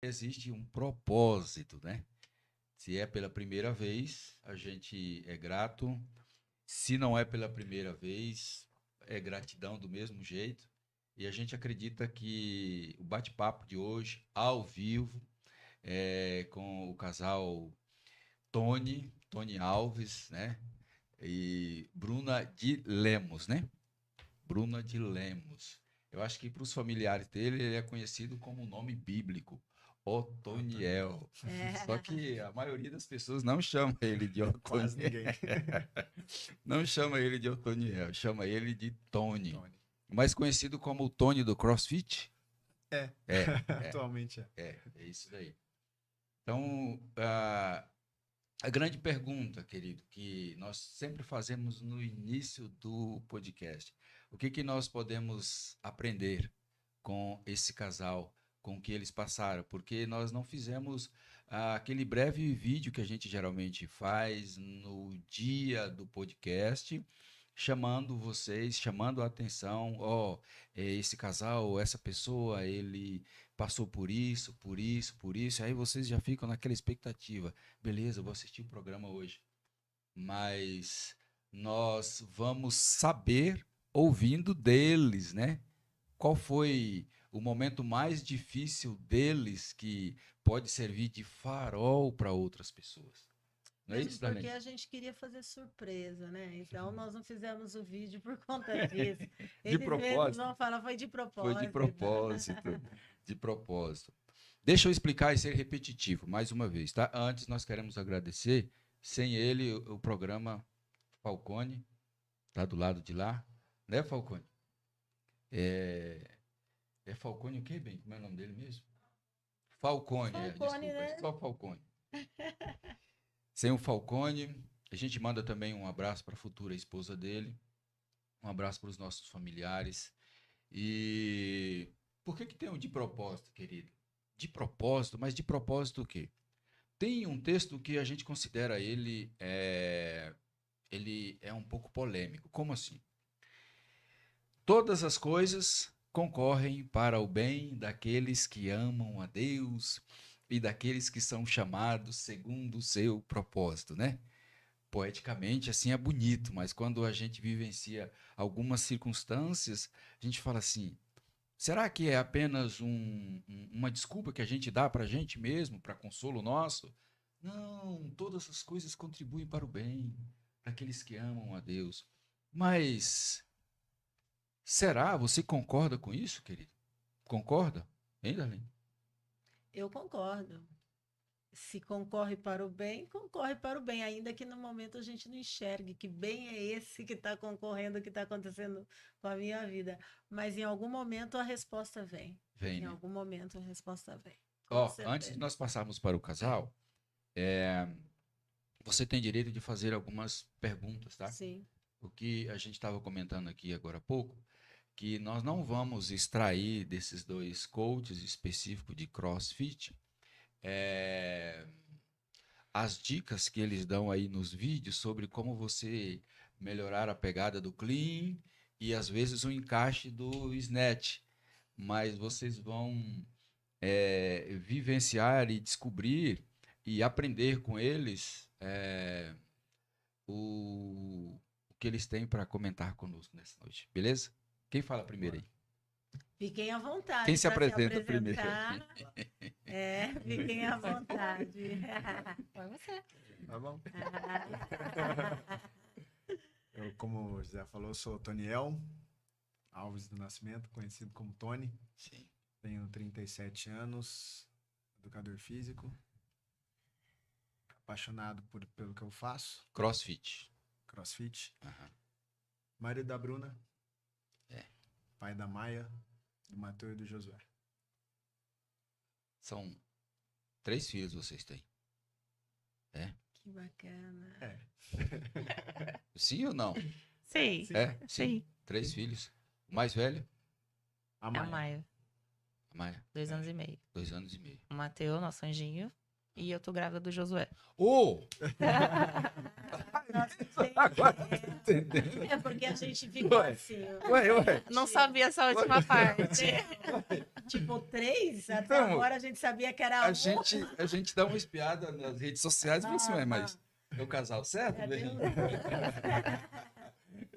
existe um propósito, né? Se é pela primeira vez, a gente é grato. Se não é pela primeira vez, é gratidão do mesmo jeito. E a gente acredita que o bate-papo de hoje, ao vivo, com o casal Tony Alves, né? E Bruna de Lemos, né? Bruna de Lemos. Eu acho que para os familiares dele, ele é conhecido como o nome bíblico, Otoniel. Só que a maioria das pessoas não chama ele de Quase ninguém. Otoniel. Não chama ele de Otoniel, chama ele de Tony. Mais conhecido como o Tony do CrossFit. Atualmente é isso daí. Então, a grande pergunta, querido, que nós sempre fazemos no início do podcast: o que nós podemos aprender com esse casal, com o que eles passaram? Porque nós não fizemos aquele breve vídeo que a gente geralmente faz no dia do podcast, chamando vocês, chamando a atenção, esse casal, essa pessoa, ele passou por isso, por isso, por isso, aí vocês já ficam naquela expectativa, beleza, vou assistir o programa hoje, mas nós vamos saber ouvindo deles, né? Qual foi o momento mais difícil deles que pode servir de farol para outras pessoas? Não é isso, Porque Darlene? a gente queria fazer surpresa, né? Então nós não fizemos o vídeo por conta disso. Eles mesmos vão falar, foi de propósito. Foi de propósito, de propósito. Deixa eu explicar e ser repetitivo mais uma vez, tá? Antes nós queremos agradecer. Sem ele, o programa Falcone tá do lado de lá, né, Falcone? É Falcone o quê, bem? Como é o nome dele mesmo? Falcone, desculpa, né? Só Falcone. Sem o Falcone, a gente manda também um abraço para a futura esposa dele, um abraço para os nossos familiares. E por que tem um de propósito, querido? De propósito, mas de propósito o quê? Tem um texto que a gente considera ele é um pouco polêmico. Como assim? Todas as coisas concorrem para o bem daqueles que amam a Deus e daqueles que são chamados segundo o seu propósito, né? Poeticamente, assim é bonito, mas quando a gente vivencia algumas circunstâncias, a gente fala assim, será que é apenas uma desculpa que a gente dá para a gente mesmo, para consolo nosso? Não, todas as coisas contribuem para o bem daqueles que amam a Deus. Mas será? Você concorda com isso, querido? Concorda? Hein, Darlene? Eu concordo. Se concorre para o bem, concorre para o bem, ainda que no momento a gente não enxergue que bem é esse que está concorrendo, que está acontecendo com a minha vida. Mas em algum momento a resposta vem. Vem, em né? algum momento a resposta vem. Antes de nós passarmos para o casal, você tem direito de fazer algumas perguntas, tá? Sim. O que a gente estava comentando aqui agora há pouco, que nós não vamos extrair desses dois coaches específicos de CrossFit as dicas que eles dão aí nos vídeos sobre como você melhorar a pegada do clean e às vezes o encaixe do snatch, mas vocês vão vivenciar e descobrir e aprender com eles o que eles têm para comentar conosco nessa noite, beleza? Quem fala primeiro aí? Fiquem à vontade. Quem se apresenta primeiro? Fiquem à vontade. Foi você. Tá bom. Eu, como o José falou, sou Toniel Alves do Nascimento, conhecido como Tony. Sim. Tenho 37 anos, educador físico, apaixonado pelo que eu faço. CrossFit. Uhum. Marido da Bruna. Pai da Maia, do Matheus e do Josué. São 3 filhos vocês têm. Que bacana. Sim ou não? Sim. Sim. 3 filhos. O mais velho? A Maia. A Maia. 2 anos e meio. 2 anos e meio. O Matheus, nosso anjinho. E eu tô grávida do Josué. Agora entendendo. É porque a gente ficou assim. Ué. Não sabia essa última parte. Tipo, 3? Até Então, agora a gente sabia que era A 1. gente dá uma espiada nas redes sociais e fala assim, ué, mas é o casal certo? Cadê Bem?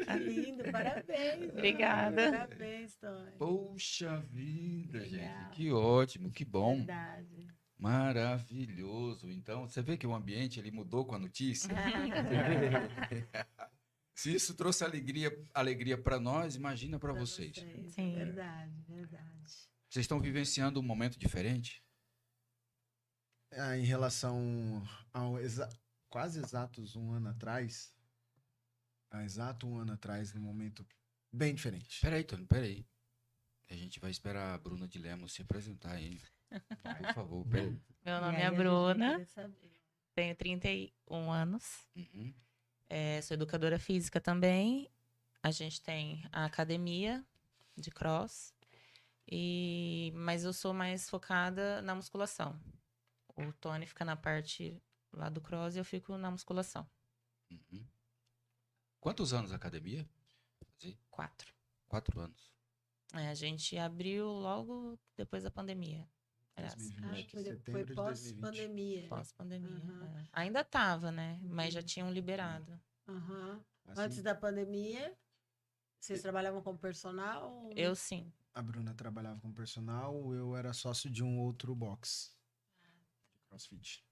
Tá lindo, parabéns. Obrigada. Parabéns, Tony. Poxa vida, Legal. gente, que ótimo, que bom. Verdade. Maravilhoso. Então, você vê que o ambiente ele mudou com a notícia? Se isso trouxe alegria para nós, imagina para vocês. Sim. Verdade, verdade. Vocês estão vivenciando um momento diferente? Em relação ao quase exatos um ano atrás, há exato um ano atrás, num momento bem diferente. Peraí, Tony, peraí. A gente vai esperar a Bruna de Lemos se apresentar aí. Por favor, peraí. Meu E nome aí é a gente vai Bruna, querer saber. tenho 31 anos, Uhum. sou educadora física também. A gente tem a academia de cross, mas eu sou mais focada na musculação. O Tony fica na parte lá do cross e eu fico na musculação. Uhum. Quantos anos a academia? 4. 4 anos. A gente abriu logo depois da pandemia. Aliás, 2020, Foi setembro de 2020. pós-pandemia. pós-pandemia. Uhum. Ainda tava, né? Mas já tinham liberado. Uhum. Assim, Antes da pandemia, vocês trabalhavam como personal? ou- Eu sim. A Bruna trabalhava com personal, eu era sócio de um outro box. De CrossFit.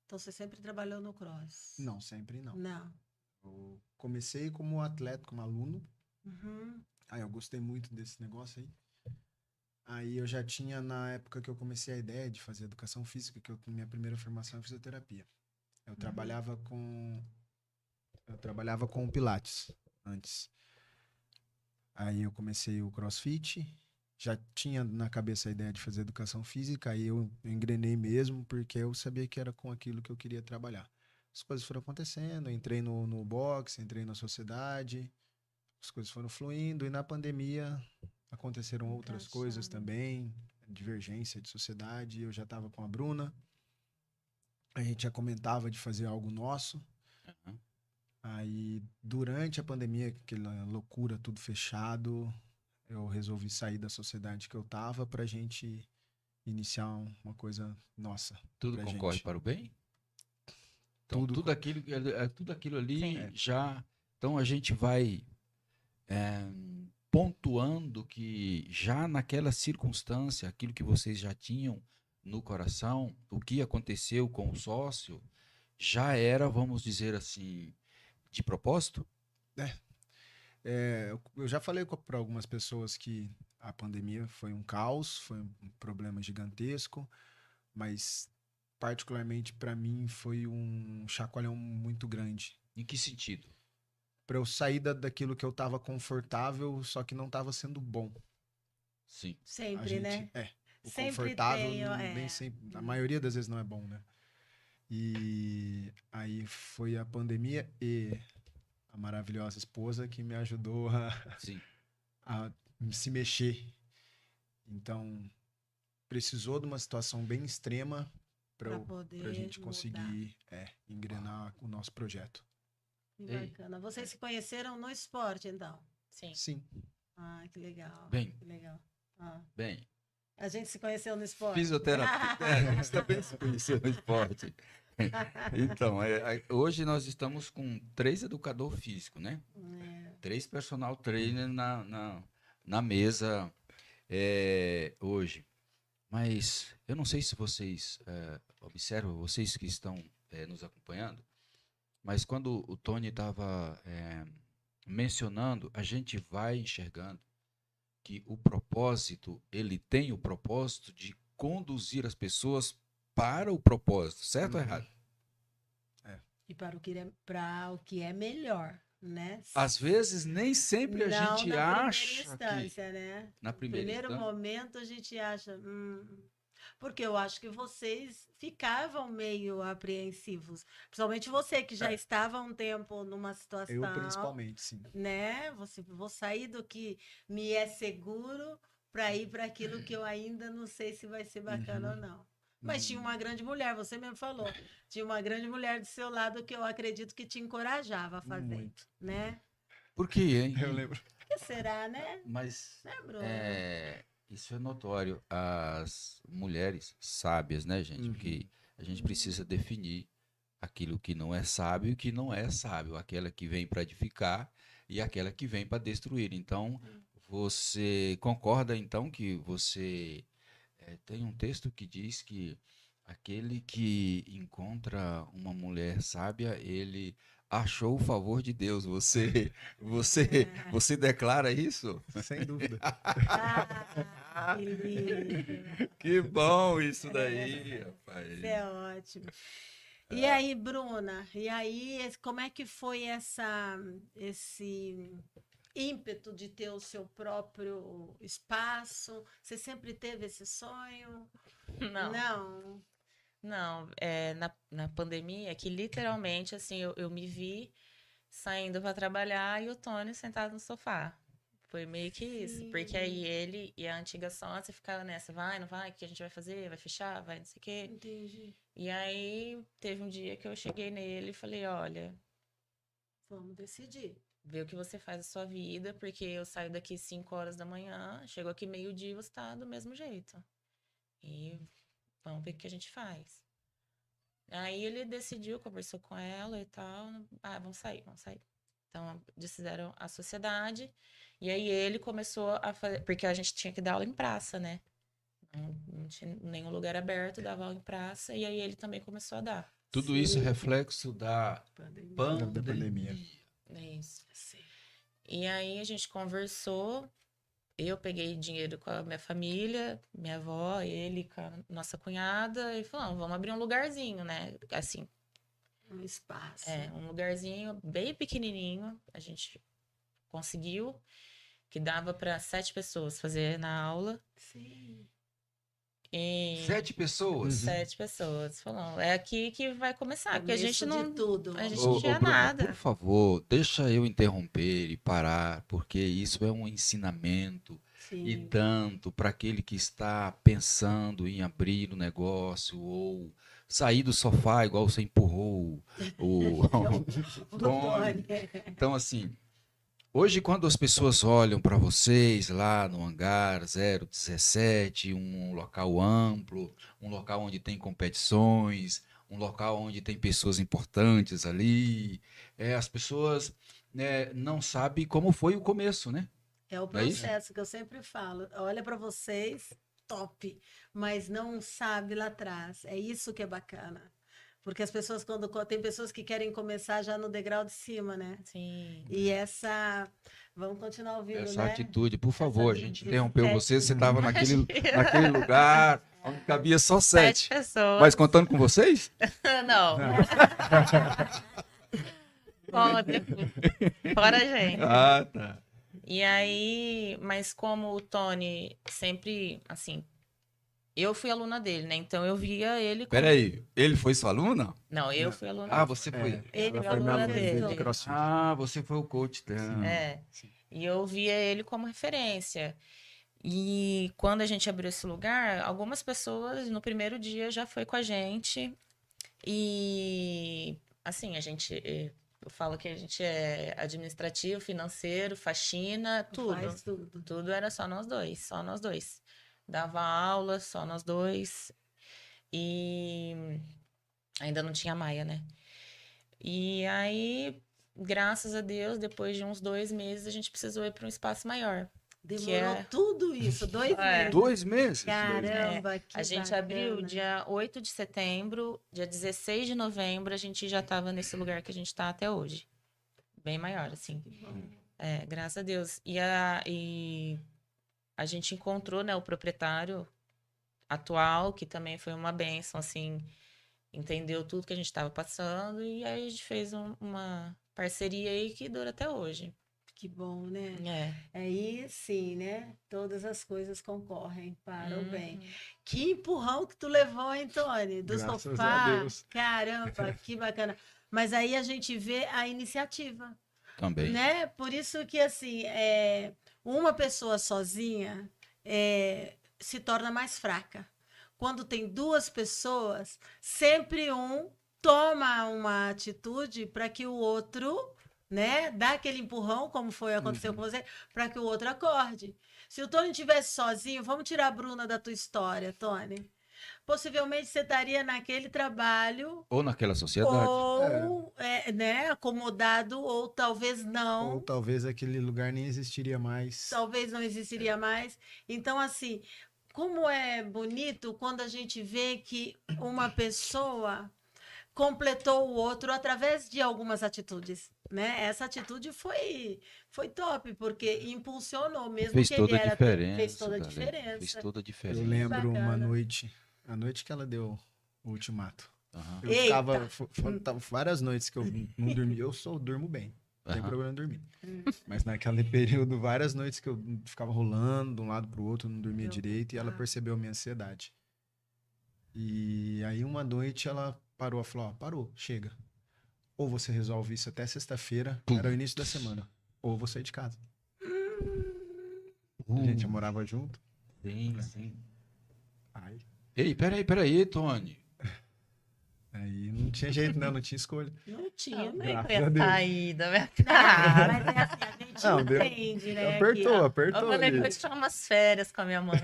Então você sempre trabalhou no cross? Não, sempre não. Não. Eu comecei como atleta, como aluno. Uhum. Aí eu gostei muito desse negócio aí. Aí eu já tinha, na época que eu comecei a ideia de fazer educação física, que minha primeira formação é fisioterapia. Eu trabalhava com Pilates antes. Aí eu comecei o CrossFit, já tinha na cabeça a ideia de fazer educação física, aí eu engrenei mesmo, porque eu sabia que era com aquilo que eu queria trabalhar. As coisas foram acontecendo, entrei no boxe, entrei na sociedade, as coisas foram fluindo, e na pandemia aconteceram outras coisas Encaixando. também, divergência de sociedade, eu já estava com a Bruna, a gente já comentava de fazer algo nosso. Uhum. Aí, durante a pandemia, aquela loucura, tudo fechado, eu resolvi sair da sociedade que eu tava pra gente iniciar uma coisa nossa. Tudo pra concorre gente. para o bem? Então, Tudo tudo aquilo ali Sim. já. Então a gente vai pontuando que já naquela circunstância, aquilo que vocês já tinham no coração, o que aconteceu com o sócio, já era, vamos dizer assim, de propósito? Eu já falei para algumas pessoas que a pandemia foi um caos, foi um problema gigantesco, mas particularmente para mim foi um chacoalhão muito grande. Em que sentido? Para eu sair daquilo que eu tava confortável, só que não tava sendo bom. Sim. A Sempre, gente, né? o Sempre confortável tem, nem sempre, a maioria das vezes não é bom, né? E aí foi a pandemia e a maravilhosa esposa que me ajudou Sim. a se mexer. Então, precisou de uma situação bem extrema Pra pra poder gente mudar. conseguir engrenar o nosso projeto. Que Ei. bacana. Vocês se conheceram no esporte, então? Sim. Sim. Ah, que legal. Bem. Que legal. Ah. Bem, A gente se conheceu no esporte? fisioterapia. Você também se conheceu no esporte. Então, hoje nós estamos com 3 educadores físicos, né? 3 personal trainer na mesa hoje. Mas eu não sei se vocês observam, vocês que estão nos acompanhando, mas quando o Tony estava mencionando, a gente vai enxergando que o propósito, ele tem o propósito de conduzir as pessoas para o propósito, certo ou errado? E para o que é melhor, né? Às vezes, nem sempre a Não gente na acha primeira instância, né? na No primeira primeiro instância. momento a gente acha... Porque eu acho que vocês ficavam meio apreensivos. Principalmente você, que já estava há um tempo numa situação... Eu principalmente, sim. Né? Vou sair do que me é seguro para ir para aquilo que eu ainda não sei se vai ser bacana ou não. Mas tinha uma grande mulher, você mesmo falou. Tinha uma grande mulher do seu lado que eu acredito que te encorajava a fazer. Muito. Né? Por quê, hein? Eu lembro. Por que será, né? Mas Né, Bruno? Isso é notório. As mulheres sábias, né, gente? Porque a gente precisa definir aquilo que não é sábio e o que não é sábio. Aquela que vem para edificar e aquela que vem para destruir. Então, você concorda, então, que você tem um texto que diz que aquele que encontra uma mulher sábia, ele achou o favor de Deus. Você declara isso? Sem dúvida. Ah, que lindo. Que bom isso daí, rapaz. Isso é ótimo. E aí, Bruna, como é que foi esse ímpeto de ter o seu próprio espaço? Você sempre teve esse sonho? Não. Não. Não, na pandemia, que literalmente, assim, eu me vi saindo para trabalhar e o Tony sentado no sofá. Foi meio que isso. Porque aí ele e a antiga sócia ficavam nessa, vai, não vai, o que a gente vai fazer? Vai fechar? Vai não sei o quê. Entendi. E aí teve um dia que eu cheguei nele e falei, olha, Vamos decidir. vê o que você faz da sua vida, porque eu saio daqui 5 horas da manhã, chego aqui meio-dia e você tá do mesmo jeito. E vamos ver o que a gente faz. Aí ele decidiu, conversou com ela e tal. Ah, vamos sair, vamos sair. Então, decidiram a sociedade. E aí ele começou a fazer... Porque a gente tinha que dar aula em praça, né? Não tinha nenhum lugar aberto, dava aula em praça. E aí ele também começou a dar. Tudo isso é reflexo da Pandemia. pandemia. É isso. Sim. E aí a gente conversou. Eu peguei dinheiro com a minha família, minha avó, ele com a nossa cunhada, e falamos, vamos abrir um lugarzinho, né? Assim, Um espaço. um lugarzinho bem pequenininho, a gente conseguiu, que dava para 7 pessoas fazer na aula. Sim. E 7 pessoas? 7 pessoas. Falamos, é aqui que vai começar, porque a gente Começo não... de tudo. A gente Ô, não tinha Bruna, nada. por favor, deixa eu interromper e parar, porque isso é um ensinamento e Sim. tanto para aquele que está pensando em abrir um negócio ou sair do sofá igual você empurrou o O Tony. Tony. Então, assim, hoje quando as pessoas olham para vocês lá no Hangar 017, um local amplo, um local onde tem competições, um local onde tem pessoas importantes ali, as pessoas não sabem como foi o começo, né? É o Não é isso? processo que eu sempre falo. Olha para vocês, top, mas não sabe lá atrás. É isso que é bacana. Porque as pessoas, tem pessoas que querem começar já no degrau de cima, né? Sim. E vamos continuar ouvindo, Essa né? atitude, por favor, a Essa gente atitude interrompeu de você sete. estava naquele lugar onde cabia só 7. 7 pessoas. Mas contando com vocês? Não. Conta. Fora a gente. Ah, tá. E aí, mas como o Tony sempre, assim, eu fui aluna dele, né? Então eu via ele como... Peraí, ele foi sua aluna? Não, eu fui aluna Ah, dele. você foi. Ele Ela foi foi minha aluna aluna dele. do CrossFit. Ah, você foi o coach dela. É. E eu via ele como referência. E quando a gente abriu esse lugar, algumas pessoas no primeiro dia já foi com a gente. E assim, eu falo que a gente é administrativo, financeiro, faxina, tudo. Faz tudo. Tudo era só nós dois, só nós dois. Dava aula, só nós dois. E ainda não tinha Maia, né? E aí, graças a Deus, depois de uns 2 meses, a gente precisou ir para um espaço maior. Demorou tudo isso, 2 meses. 2 meses? Caramba, que A gente bacana. abriu dia 8 de setembro, dia 16 de novembro, a gente já estava nesse lugar que a gente está até hoje. Bem maior, assim. Graças a Deus. E a gente encontrou, né, o proprietário atual, que também foi uma bênção, assim, entendeu tudo que a gente estava passando, e aí a gente fez uma parceria aí que dura até hoje. Que bom, né? É. Aí sim, né? Todas as coisas concorrem para o bem. Uhum. Que empurrão que tu levou, hein, Tony? Do Graças sofá. a Deus. Caramba, que bacana. Mas aí a gente vê a iniciativa, Também. né? Por isso que, assim, uma pessoa sozinha se torna mais fraca. Quando tem 2 pessoas, sempre um toma uma atitude para que o outro, né, dá aquele empurrão, como aconteceu com você, para que o outro acorde. Se o Tony tivesse sozinho, vamos tirar a Bruna da tua história, Tony. Possivelmente você estaria naquele trabalho Ou naquela sociedade. ou né, acomodado, ou talvez não. Ou talvez aquele lugar nem existiria mais. Talvez não existiria mais. Então, assim, como é bonito quando a gente vê que uma pessoa completou o outro através de algumas atitudes, né? Essa atitude foi top, porque impulsionou mesmo Fez que toda ele a era diferença. fez toda a galera. diferença. Fez toda a Eu diferença. lembro uma bacana. noite, a noite que ela deu o ultimato. Aham. Eu Eita! ficava, tava várias noites que eu não dormia. durmo bem, não tem Aham. problema em dormir. Mas naquele período, várias noites que eu ficava rolando de um lado pro outro, não dormia direito, e ela percebeu a minha ansiedade. E aí uma noite ela parou, falou, ó, parou, chega. Ou você resolve isso até sexta-feira, era o início da semana, ou eu vou sair de casa. A gente já morava junto. Sim, sim. Aí Ei, peraí, Tony. não tinha jeito, não tinha escolha. Não tinha, Não, né? nem Graças que eu a ia Deus. sair da minha Não, casa. mas é assim, a gente Não, deu- entende, né? Apertou, que, apertou. Eu falei que eu ali. ia tirar umas férias com a minha mãe.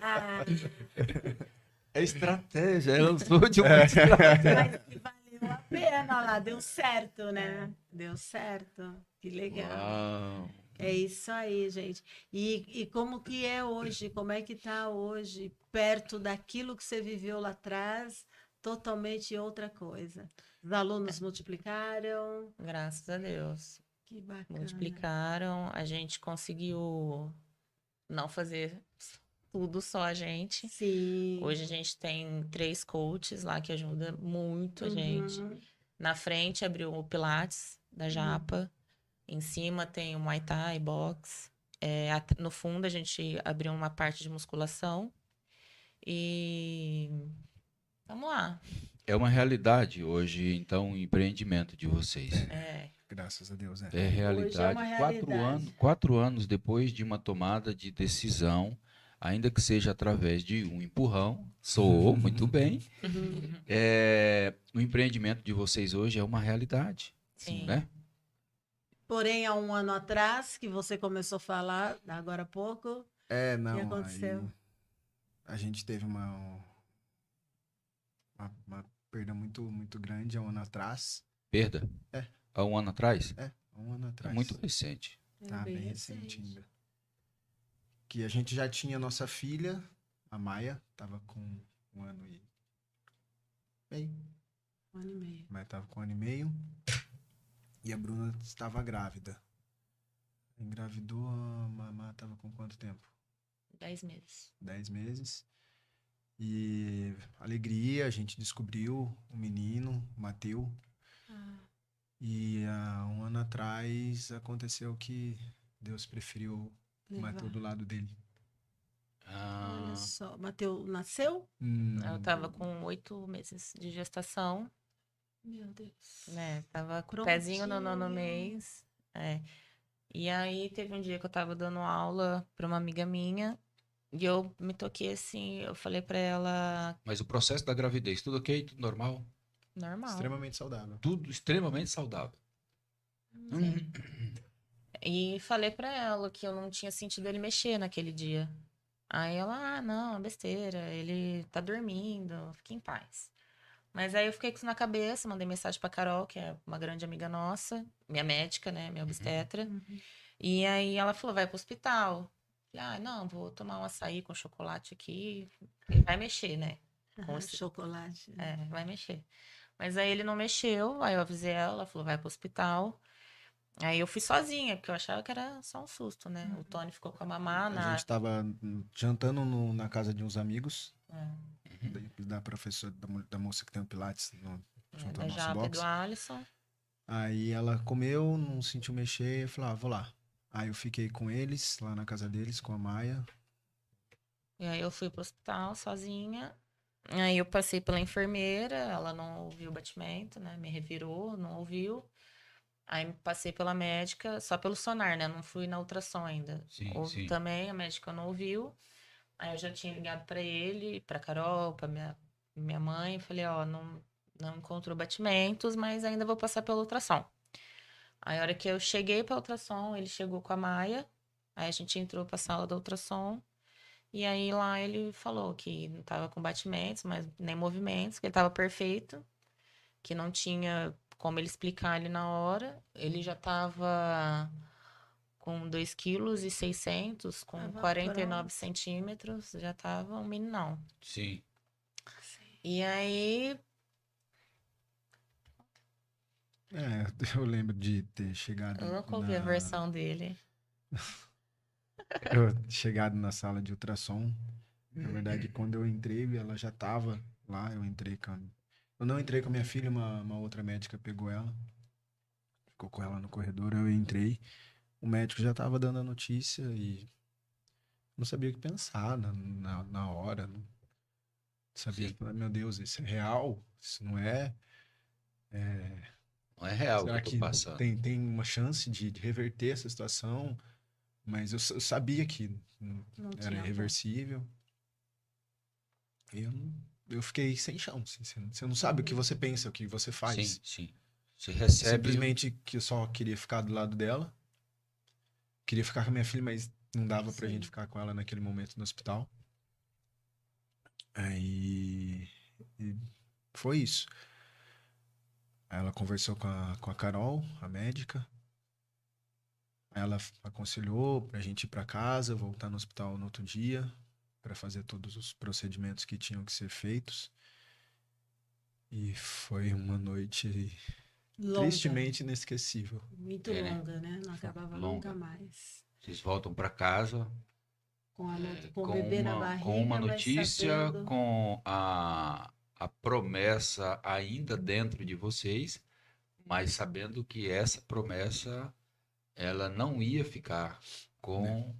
ah, É estratégia, ela usou de uma estratégia. mas que valeu a pena lá, deu certo, né? Deu certo. Que legal. Uau. É isso aí, gente. E como que é hoje? Como é que tá hoje? Perto daquilo que você viveu lá atrás, totalmente outra coisa. Os alunos multiplicaram. Graças a Deus. Que bacana. Multiplicaram, a gente conseguiu não fazer tudo só a gente. Sim. Hoje a gente tem 3 coaches lá que ajudam muito a gente. Uhum. Na frente abriu o Pilates da Japa. Em cima tem o Muay Thai, box. No fundo a gente abriu uma parte de musculação. E vamos lá. É uma realidade hoje, então, o empreendimento de vocês. Graças a Deus, É realidade. uma 4 realidade. anos, 4 anos depois de uma tomada de decisão, ainda que seja através de um empurrão, soou muito bem. O empreendimento de vocês hoje é uma realidade, Sim. né? Porém, há um ano atrás, que você começou a falar, agora há pouco, Não, que aconteceu? aí a gente teve uma perda muito grande há um ano atrás. Perda? É. Há um ano atrás? Há um ano É atrás. muito recente. Tá bem recente ainda. Que a gente já tinha nossa filha, a Maia, tava com 1 ano e meio. 1 ano e meio. Mas tava com 1 ano e meio. E a Bruna estava grávida. Engravidou, a Mamá tava com quanto tempo? 10 meses. 10 meses. E alegria, a gente descobriu o menino, o Mateu. E há um ano atrás aconteceu que Deus preferiu o Mateu do lado dele. Olha só. Mateus nasceu? Eu tava com 8 meses de gestação, Meu Deus. né? Tava com o pezinho no 9º mês. E aí teve um dia que eu tava dando aula pra uma amiga minha e eu me toquei assim, eu falei pra ela, Mas o processo da gravidez, tudo ok? Tudo normal? normal. Extremamente saudável. Tudo extremamente saudável. E falei pra ela que eu não tinha sentido ele mexer naquele dia. Aí ela, não, besteira, ele tá dormindo, fique em paz. Mas aí eu fiquei com isso na cabeça, mandei mensagem pra Carol, que é uma grande amiga nossa, minha médica, né, minha obstetra. E aí ela falou, vai pro hospital. Falei, não, vou tomar um açaí com chocolate aqui. Ele vai mexer, né? Com esse- Chocolate. vai mexer. Mas aí ele não mexeu, aí eu avisei ela falou, vai pro hospital. Aí eu fui sozinha, porque eu achava que era só um susto, né? O Tony ficou com a mamá A gente tava jantando na casa de uns amigos, da professora, da moça que tem o Pilates junto ao da nosso Japa e box. do Alisson. Aí ela comeu, não sentiu mexer, eu falei, vou lá. Aí eu fiquei com eles, lá na casa deles, com a Maia. E aí eu fui pro hospital sozinha. Aí eu passei pela enfermeira, ela não ouviu o batimento, né? Me revirou, não ouviu. Aí passei pela médica, só pelo sonar, né? Não fui na ultrassom ainda. Sim, Houve sim. também, a médica não ouviu. Aí eu já tinha ligado pra ele, pra Carol, pra minha mãe. Falei, não encontrou batimentos, mas ainda vou passar pela ultrassom. Aí a hora que eu cheguei pra ultrassom, ele chegou com a Maia. Aí a gente entrou pra sala do ultrassom. E aí lá ele falou que não tava com batimentos, mas nem movimentos, que ele tava perfeito, que não tinha como ele explicar ali na hora. Ele já tava com 2,6 kg, com Tava 49 pronto. centímetros, já tava um meninão. Sim. E aí, Eu lembro de ter chegado eu nunca ouvi a versão dele. chegado na sala de ultrassom. Na verdade, quando eu entrei, ela já tava lá, eu não entrei com a minha filha, uma outra médica pegou ela, ficou com ela no corredor, eu entrei, o médico já tava dando a notícia e não sabia o que pensar na hora, não sabia, Sim. meu Deus, isso é real? Isso não é? Não é real o que Será eu tô que passando. tem uma chance de reverter essa situação? Mas eu sabia que Não era tinha como. irreversível. E eu fiquei sem chão. Assim, você não sabe o que você pensa, o que você faz. Sim, sim. Você recebe. Simplesmente que eu só queria ficar do lado dela. Queria ficar com a minha filha, mas não dava pra Sim. gente ficar com ela naquele momento no hospital. Aí e foi isso. Aí ela conversou com a Carol, a médica. Aí ela aconselhou pra gente ir pra casa, voltar no hospital no outro dia, pra fazer todos os procedimentos que tinham que ser feitos. E foi uma noite Longa. tristemente inesquecível. Muito É, né? longa, né? Não acabava Longa. nunca mais. Vocês voltam para casa Com o com bebê na com uma barriga, mas notícia, sabendo. com a promessa ainda dentro de vocês, mas sabendo que essa promessa ela não ia ficar com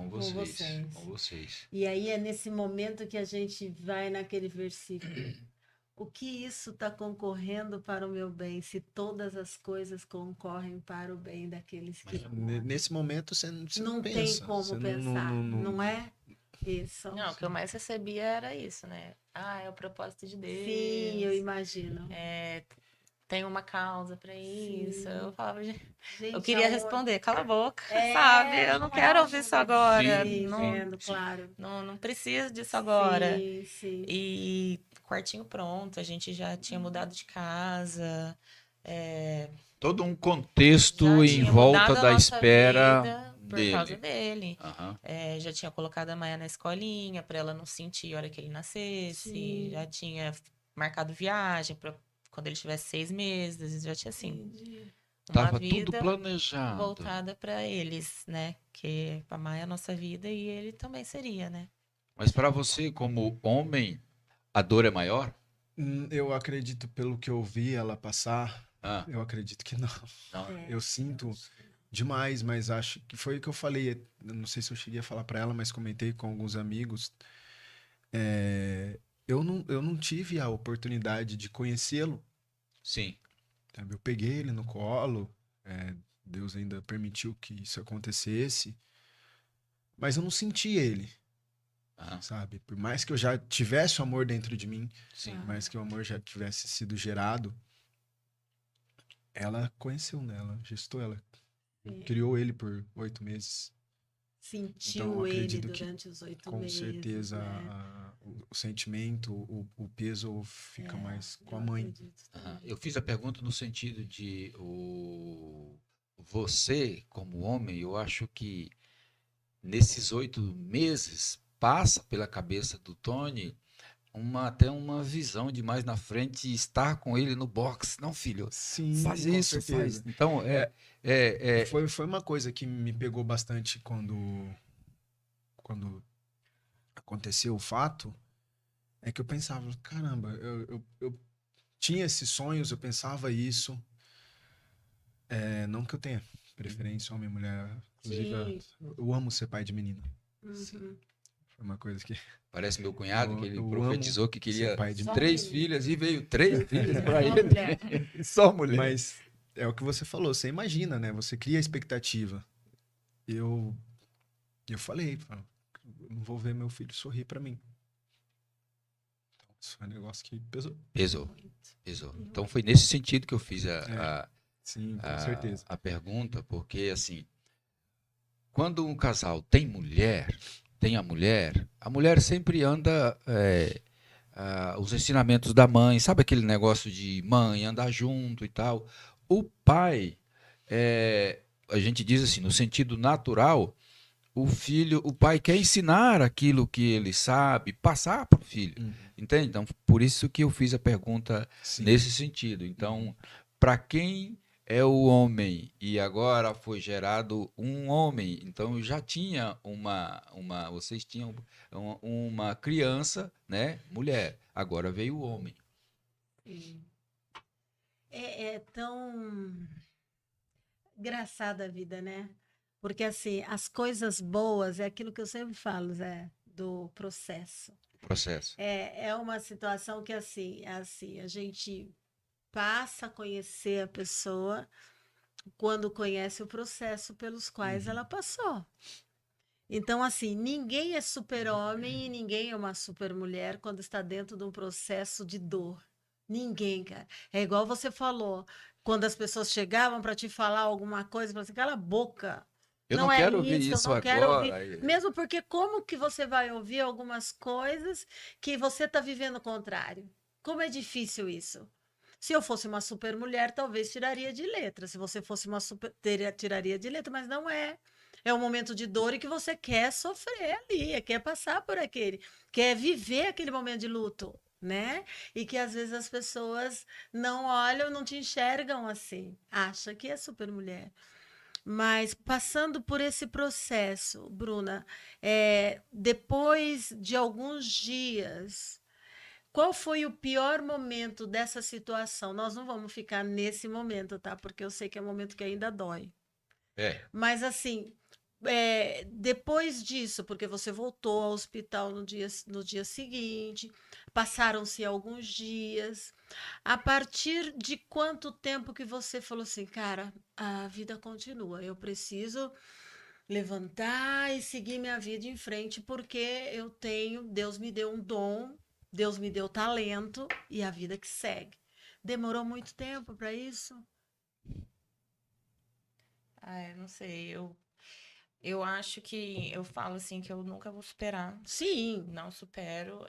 vocês, vocês. com vocês. E aí é nesse momento que a gente vai naquele versículo. O que isso está concorrendo para o meu bem, se todas as coisas concorrem para o bem daqueles que amam? Nesse momento você Não não tem pensa. como Você pensar, não é? Isso. Não, o que eu mais recebia era isso, né? Ah, é o propósito de Deus. Sim, eu imagino. Tem uma causa pra isso. Sim. Eu falava, eu Gente, queria aonde- responder, cala a boca, É, sabe? Eu não não quero é ouvir isso uma- agora. Sim, Não, entendo, claro. não preciso disso agora. Sim, sim. E quartinho pronto, a gente já tinha mudado de casa. Todo um contexto Já em tinha volta mudado a da nossa espera vida por dele. causa dele. Aham. Já tinha colocado a Maia na escolinha para ela não sentir a hora que ele nascesse. Sim. Já tinha marcado viagem para quando ele tivesse 6 meses. Já tinha assim Entendi. uma Tava tudo vida planejado. voltada para eles, né? Que a Maia é a nossa vida e ele também seria, né? Mas para você, como homem, a dor é maior? Eu acredito, pelo que eu vi ela passar, Ah, eu acredito que não. não. É, Eu sinto demais, mas acho que foi o que eu falei. Eu não sei se eu cheguei a falar pra ela, mas comentei com alguns amigos. Eu não tive a oportunidade de conhecê-lo, Sim. sabe? Eu peguei ele no colo, Deus ainda permitiu que isso acontecesse, mas eu não senti ele, Aham. sabe? Por mais que eu já tivesse o amor dentro de mim, Sim. por mais que o amor já tivesse sido gerado, ela conheceu, né? Ela gestou, ela Sim. criou ele por 8 meses. Sentiu Então, eu ele acredito que, durante os 8 com meses, certeza, né? o sentimento, o peso fica mais com a eu mãe. acredito Aham. também. Eu fiz a pergunta no sentido de você, como homem, eu acho que nesses 8 meses passa pela cabeça do Tony até uma visão de mais na frente estar com ele no box. Não, filho, Sim, faz com isso, certeza. faz. Então, Foi uma coisa que me pegou bastante quando aconteceu o fato, é que eu pensava, caramba, eu tinha esses sonhos, eu pensava isso, não que eu tenha preferência homem e mulher, inclusive Sim. eu amo ser pai de menina, Uhum. foi uma coisa que parece meu cunhado, que ele eu profetizou que ser queria pai de Só menina. 3 menino. filhas e veio 3 filhas Só para ele. mulher. Só mulher. Mas é o que você falou, você imagina, né? Você cria a expectativa. Eu falei, eu não vou ver meu filho sorrir pra mim. Então, isso foi um negócio que pesou. Pesou, Muito. pesou. Então foi nesse sentido que eu fiz Sim, com certeza. a pergunta, porque assim, quando um casal tem a mulher sempre anda os ensinamentos da mãe, sabe aquele negócio de mãe andar junto e tal. O pai, a gente diz assim, no sentido natural, o pai quer ensinar aquilo que ele sabe, passar para o filho, entende? Então, por isso que eu fiz a pergunta nesse sentido. Então, para quem é o homem e agora foi gerado um homem, então já tinha vocês tinham uma criança, né, mulher, agora veio o homem. Sim. É tão engraçada a vida, né? Porque assim, as coisas boas é aquilo que eu sempre falo, Zé, do processo. Processo. É uma situação que assim, a gente passa a conhecer a pessoa quando conhece o processo pelos quais ela passou. Então, assim, ninguém é super-homem e ninguém é uma super-mulher quando está dentro de um processo de dor. Ninguém, cara. É igual você falou, quando as pessoas chegavam para te falar alguma coisa, você cala a boca. Eu não Não é quero ouvir isso, eu isso não quero ouvir. agora. Mesmo porque como que você vai ouvir algumas coisas que você está vivendo o contrário? Como é difícil isso. Se eu fosse uma super mulher, talvez tiraria de letra. Se você fosse uma super, tiraria de letra, mas não é. É um momento de dor e que você quer sofrer ali, quer passar por aquele, quer viver aquele momento de luto, né? E que às vezes as pessoas não olham, não te enxergam assim, acha que é super mulher. Mas passando por esse processo, Bruna, depois de alguns dias, qual foi o pior momento dessa situação? Nós não vamos ficar nesse momento, tá? Porque eu sei que é um momento que ainda dói. É. Mas assim, depois disso, porque você voltou ao hospital no dia seguinte, passaram-se alguns dias. A partir de quanto tempo que você falou assim, cara, a vida continua, eu preciso levantar e seguir minha vida em frente, porque Deus me deu um dom, Deus me deu talento e a vida que segue. Demorou muito tempo para isso? Eu não sei, eu acho que eu falo assim que eu nunca vou superar. Sim, Não supero,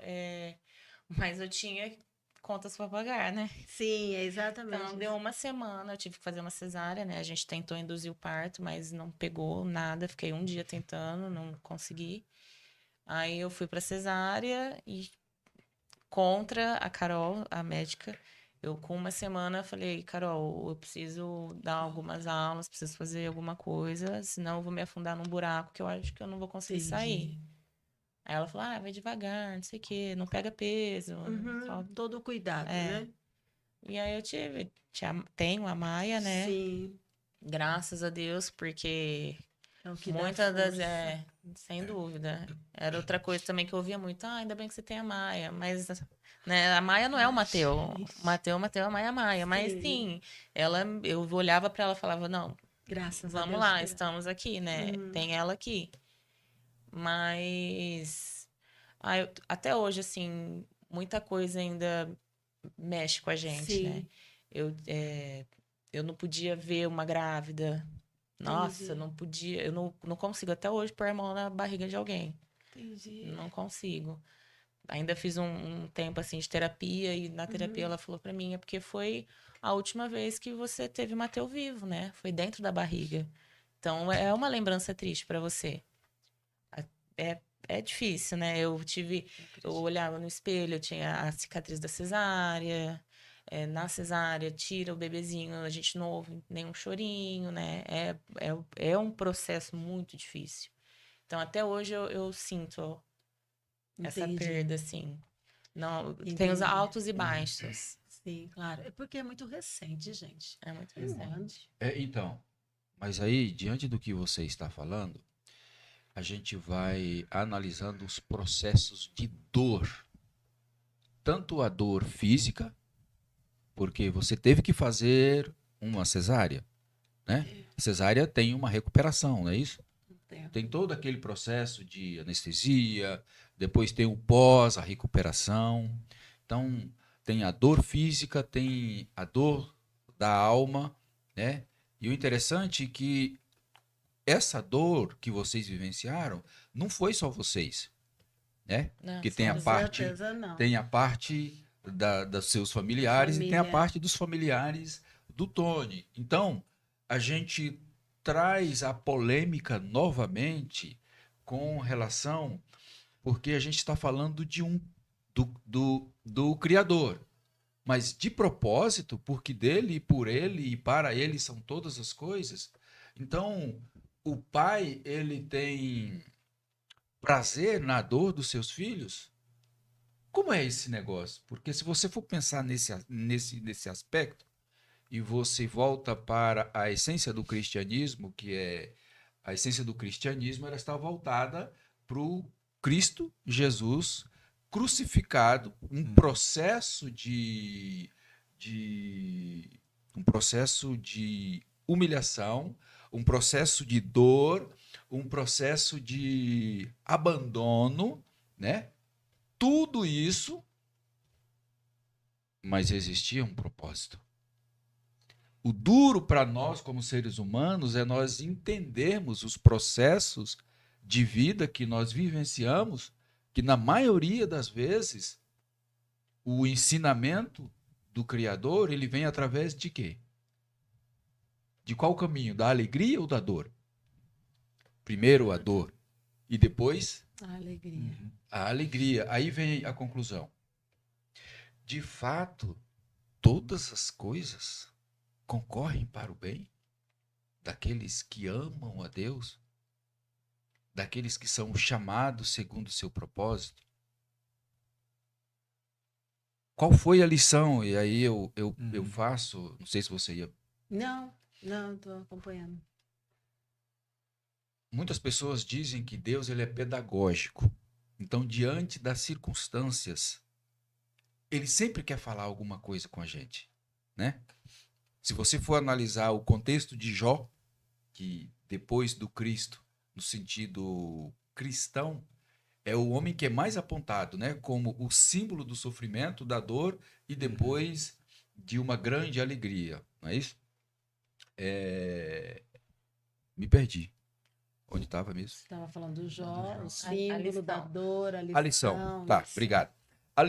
mas eu tinha contas para pagar, né? sim, é exatamente Então, deu isso. uma semana, eu tive que fazer uma cesárea, né? A gente tentou induzir o parto, mas não pegou nada. Fiquei um dia tentando, não consegui. Aí eu fui para cesárea e contra a Carol, a médica, eu com uma semana falei, Carol, eu preciso dar algumas aulas, preciso fazer alguma coisa, senão eu vou me afundar num buraco que eu acho que eu não vou conseguir sair. Entendi. Aí ela falou, vai devagar, não sei o quê, não pega peso, só... Todo o cuidado, É. né? E aí eu tenho a Maia, né? Sim, Graças a Deus, porque é o que dá muitas das... força. Sem dúvida. Era outra coisa também que eu ouvia muito, ainda bem que você tem a Maia, mas... Né, a Maia não é o Mateu. Mateu, a Maia é a Maia. Mas sim, eu olhava para ela e falava, não, Graças a vamos Deus lá, por ela. estamos aqui, né? Tem ela aqui. Mas até hoje, assim, muita coisa ainda mexe com a gente, né? Sim, Eu não podia ver uma grávida. Nossa, entendi, não podia. Eu não consigo até hoje pôr a mão na barriga de alguém. entendi. Não consigo. Ainda fiz um tempo assim de terapia e na terapia ela falou pra mim, é porque foi a última vez que você teve o Mateu vivo, né? Foi dentro da barriga. Então é uma lembrança triste pra você. É, é difícil, né? Eu olhava no espelho, eu tinha a cicatriz da cesárea. Na cesárea, tira o bebezinho, a gente não ouve nenhum chorinho, né? É um processo muito difícil. Então, até hoje eu sinto essa Entendi, perda, assim. Não, tem os entendi. altos e baixos. Sim, claro. É porque é muito recente, gente. É muito Um ano. recente. Então, mas aí, diante do que você está falando, a gente vai analisando os processos de dor. Tanto a dor física, porque você teve que fazer uma cesárea, né? A cesárea tem uma recuperação, não é isso? Tem todo aquele processo de anestesia, depois tem o pós, a recuperação. Então, tem a dor física, tem a dor da alma, né? E o interessante é que essa dor que vocês vivenciaram não foi só vocês, né? Não, Porque tem a Com parte, certeza não. tem a parte dos seus familiares e tem a Família. parte dos familiares do Tony. Então, a gente traz a polêmica novamente com relação, porque a gente está falando do Criador. Mas de propósito, porque dele e por ele e para ele são todas as coisas. Então, o pai, ele tem prazer na dor dos seus filhos? Como é esse negócio? Porque se você for pensar nesse aspecto, e você volta para a essência do cristianismo, que é a essência do cristianismo, ela está voltada para o Cristo Jesus crucificado, um processo um processo de humilhação, um processo de dor, um processo de abandono, né? Tudo isso, mas existia um propósito. O duro para nós, como seres humanos, é nós entendermos os processos de vida que nós vivenciamos, que na maioria das vezes o ensinamento do Criador, ele vem através de quê? De qual caminho? Da alegria ou da dor? Primeiro a dor e depois A alegria. a alegria. Aí vem a conclusão. De fato, todas as coisas concorrem para o bem daqueles que amam a Deus, daqueles que são chamados segundo o seu propósito. Qual foi a lição? E aí eu faço, não sei se você ia... Não, estou acompanhando. Muitas pessoas dizem que Deus ele é pedagógico. Então, diante das circunstâncias, ele sempre quer falar alguma coisa com a gente, né? Se você for analisar o contexto de Jó, que depois do Cristo, no sentido cristão, é o homem que é mais apontado, né, como o símbolo do sofrimento, da dor e depois de uma grande alegria, não é isso? Me perdi. Onde estava mesmo? Você estava falando do Jó, o A símbolo lição. da dor, a A lição. Tá, lição. obrigado. A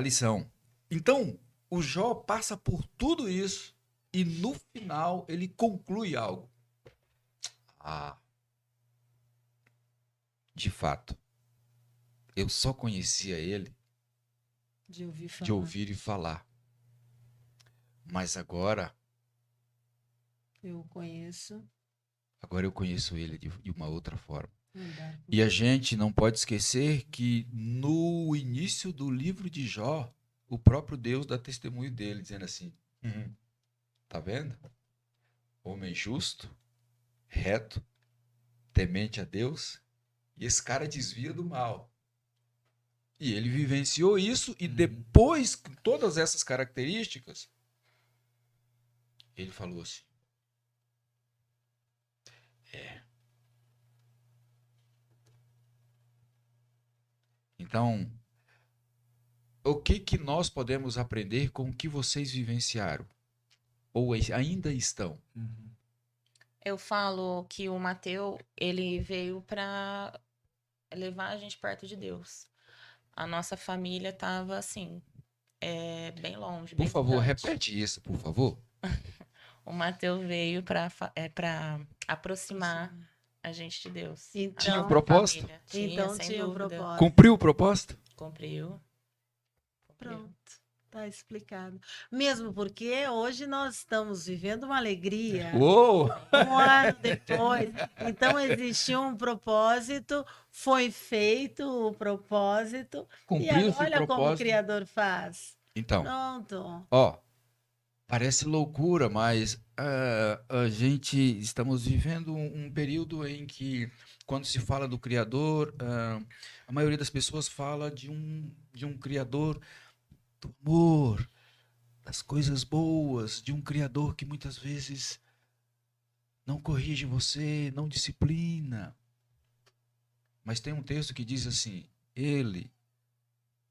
lição. Então, o Jó passa por tudo isso e no final ele conclui algo. De fato, eu só conhecia ele De ouvir falar. de ouvir e falar. Mas agora Eu conheço. eu conheço ele de uma outra forma. Andar com E a gente não pode esquecer que no início do livro de Jó, o próprio Deus dá testemunho dele, dizendo assim, tá vendo? Homem justo, reto, temente a Deus, e esse cara desvia do mal. E ele vivenciou isso, e depois, com todas essas características, ele falou assim, Então, o que nós podemos aprender com o que vocês vivenciaram? Ou ainda estão? Eu falo que o Mateus, ele veio para levar a gente perto de Deus. A nossa família estava assim, bem longe. Por bem favor, distante. repete isso, por favor. O Mateus veio para aproximar a gente de Deus. Então, Tinha um Nossa propósito? família. Tinha, Então sem tinha um dúvida. propósito. Cumpriu o propósito? Cumpriu. Pronto, tá explicado. Mesmo porque hoje nós estamos vivendo uma alegria. Uou! Um ano depois. Então existia um propósito, foi feito o propósito. E Cumpriu-se o olha como o propósito. Criador faz. Então, Pronto. ó, parece loucura, mas a gente estamos vivendo um período em que, quando se fala do Criador, a maioria das pessoas fala de um Criador do amor, das coisas boas, de um Criador que muitas vezes não corrige você, não disciplina. Mas tem um texto que diz assim, ele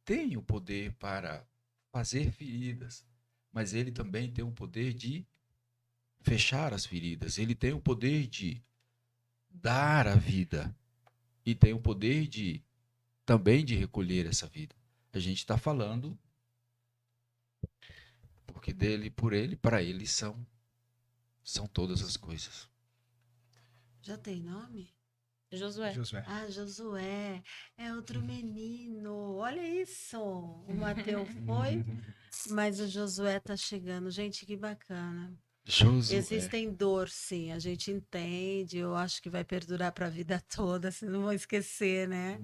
tem o poder para fazer feridas, mas ele também tem o poder de fechar as feridas. Ele tem o poder de dar a vida e tem o poder de também de recolher essa vida. A gente está falando porque dele, por ele, para ele são todas as coisas. Já tem nome? Josué. Josué. Ah, Josué. É outro menino. Olha isso. O Mateus foi, mas o Josué tá chegando. Gente, que bacana. Josué. Existem dor, sim, a gente entende. Eu acho que vai perdurar para a vida toda, vocês não vão esquecer, né?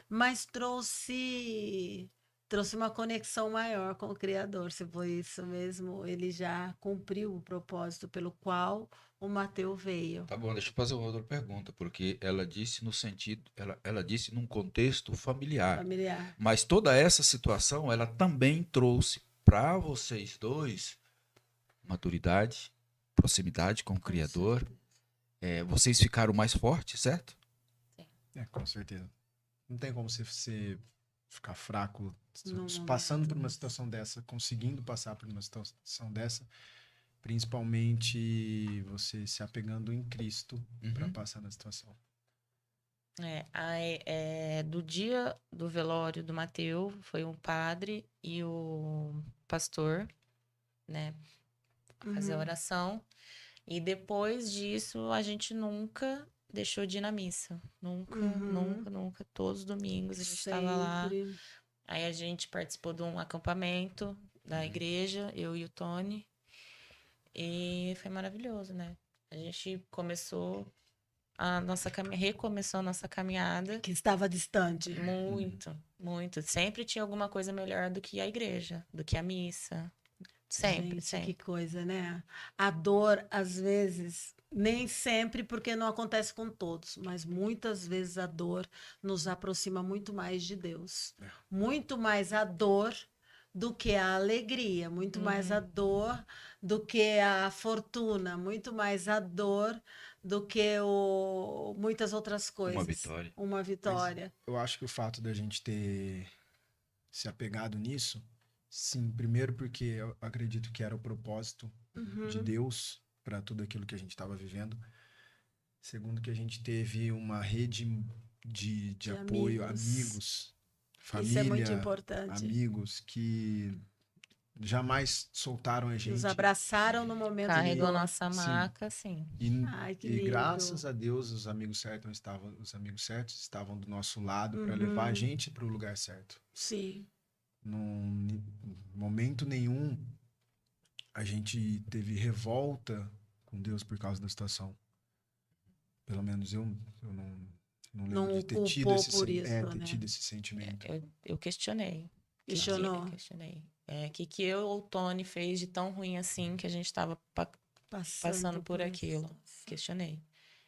Mas trouxe uma conexão maior com o Criador. Se foi isso mesmo, ele já cumpriu o propósito pelo qual o Mateus veio. Tá bom, deixa eu fazer uma outra pergunta, porque ela disse no sentido, ela disse num contexto familiar. Familiar. Mas toda essa situação, ela também trouxe para vocês dois maturidade, proximidade com o Criador. Vocês ficaram mais fortes, certo? Com certeza. Não tem como você ficar fraco No passando momento por uma desse. situação dessa, conseguindo passar por uma situação dessa, principalmente você se apegando em Cristo para passar na situação. Do dia do velório do Mateus, foi um padre e o pastor, né, fazer a oração. E depois disso, a gente nunca deixou de ir na missa. Nunca, nunca. Todos os domingos a gente estava lá. Sempre. Aí a gente participou de um acampamento da igreja, eu e o Tony. E foi maravilhoso, né? A gente começou recomeçou a nossa caminhada. Que estava distante. Muito, muito. Sempre tinha alguma coisa melhor do que a igreja, do que a missa. Sempre, Gente, sempre. que coisa, né? A dor, às vezes, nem sempre, porque não acontece com todos, mas muitas vezes a dor nos aproxima muito mais de Deus. Muito mais a dor do que a alegria, muito mais a dor do que a fortuna, muito mais a dor do que muitas outras coisas. Uma vitória. Uma vitória. Eu acho que o fato da gente ter se apegado nisso, sim, primeiro porque eu acredito que era o propósito de Deus para tudo aquilo que a gente estava vivendo. Segundo, que a gente teve uma rede de apoio, amigos, família, isso é muito importante. amigos que jamais soltaram a gente. Nos abraçaram no momento Carregou de dor. nossa maca, sim. Ai, que E lindo. graças a Deus, os amigos certos estavam do nosso lado para levar a gente para o lugar certo. Sim. Num momento nenhum a gente teve revolta com Deus por causa da situação. Pelo menos eu não lembro de ter tido culpou esse, por isso, ter né? tido esse sentimento. Eu questionei. Questionou? Eu questionei. Que eu ou o Tony fez de tão ruim assim que a gente estava passando por aquilo. Questionei.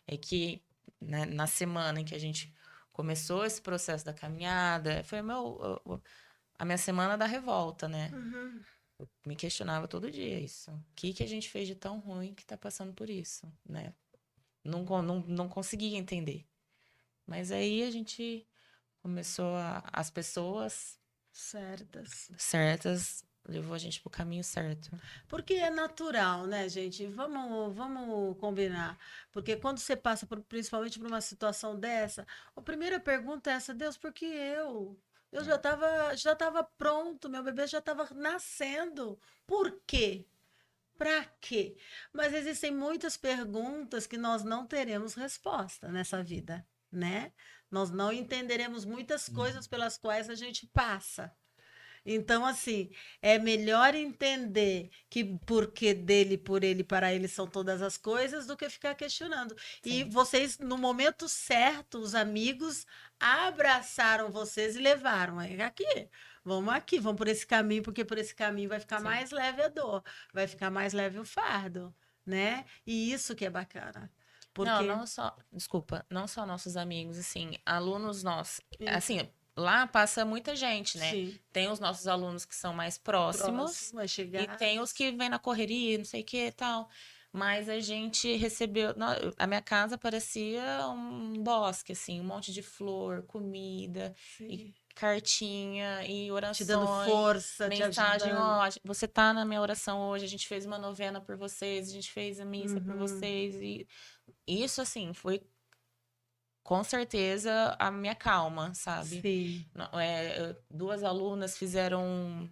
É que né, na semana em que a gente começou esse processo da caminhada, foi a minha semana da revolta, né? Eu me questionava todo dia isso. O que a gente fez de tão ruim que tá passando por isso, né? Não conseguia entender. Mas aí a gente começou as pessoas certas levou a gente pro caminho certo. Porque é natural, né, gente? Vamos combinar. Porque quando você passa principalmente por uma situação dessa, a primeira pergunta é essa: Deus, por que eu? Eu já estava pronto, meu bebê já estava nascendo. Por quê? Para quê? Mas existem muitas perguntas que nós não teremos resposta nessa vida, né? Nós não entenderemos muitas coisas pelas quais a gente passa. Então, assim, é melhor entender que porque dele, por ele, para ele são todas as coisas, do que ficar questionando. Sim. E vocês, no momento certo, os amigos abraçaram vocês e levaram. Aqui, vamos por esse caminho, porque por esse caminho vai ficar mais leve a dor, vai ficar mais leve o fardo, né? E isso que é bacana. Porque... não só nossos amigos, assim, alunos nossos, assim... Lá passa muita gente, né? Sim. Tem os nossos alunos que são mais próximos. Vai chegar. E tem os que vêm na correria, não sei o que e tal. Mas a gente recebeu... A minha casa parecia um bosque, assim. Um monte de flor, comida, e cartinha, e orações. Te dando força, mensagem, te ajudando. Você tá na minha oração hoje, a gente fez uma novena por vocês, a gente fez a missa por vocês. E isso, assim, foi com certeza a minha calma, sabe? Sim. 2 alunas fizeram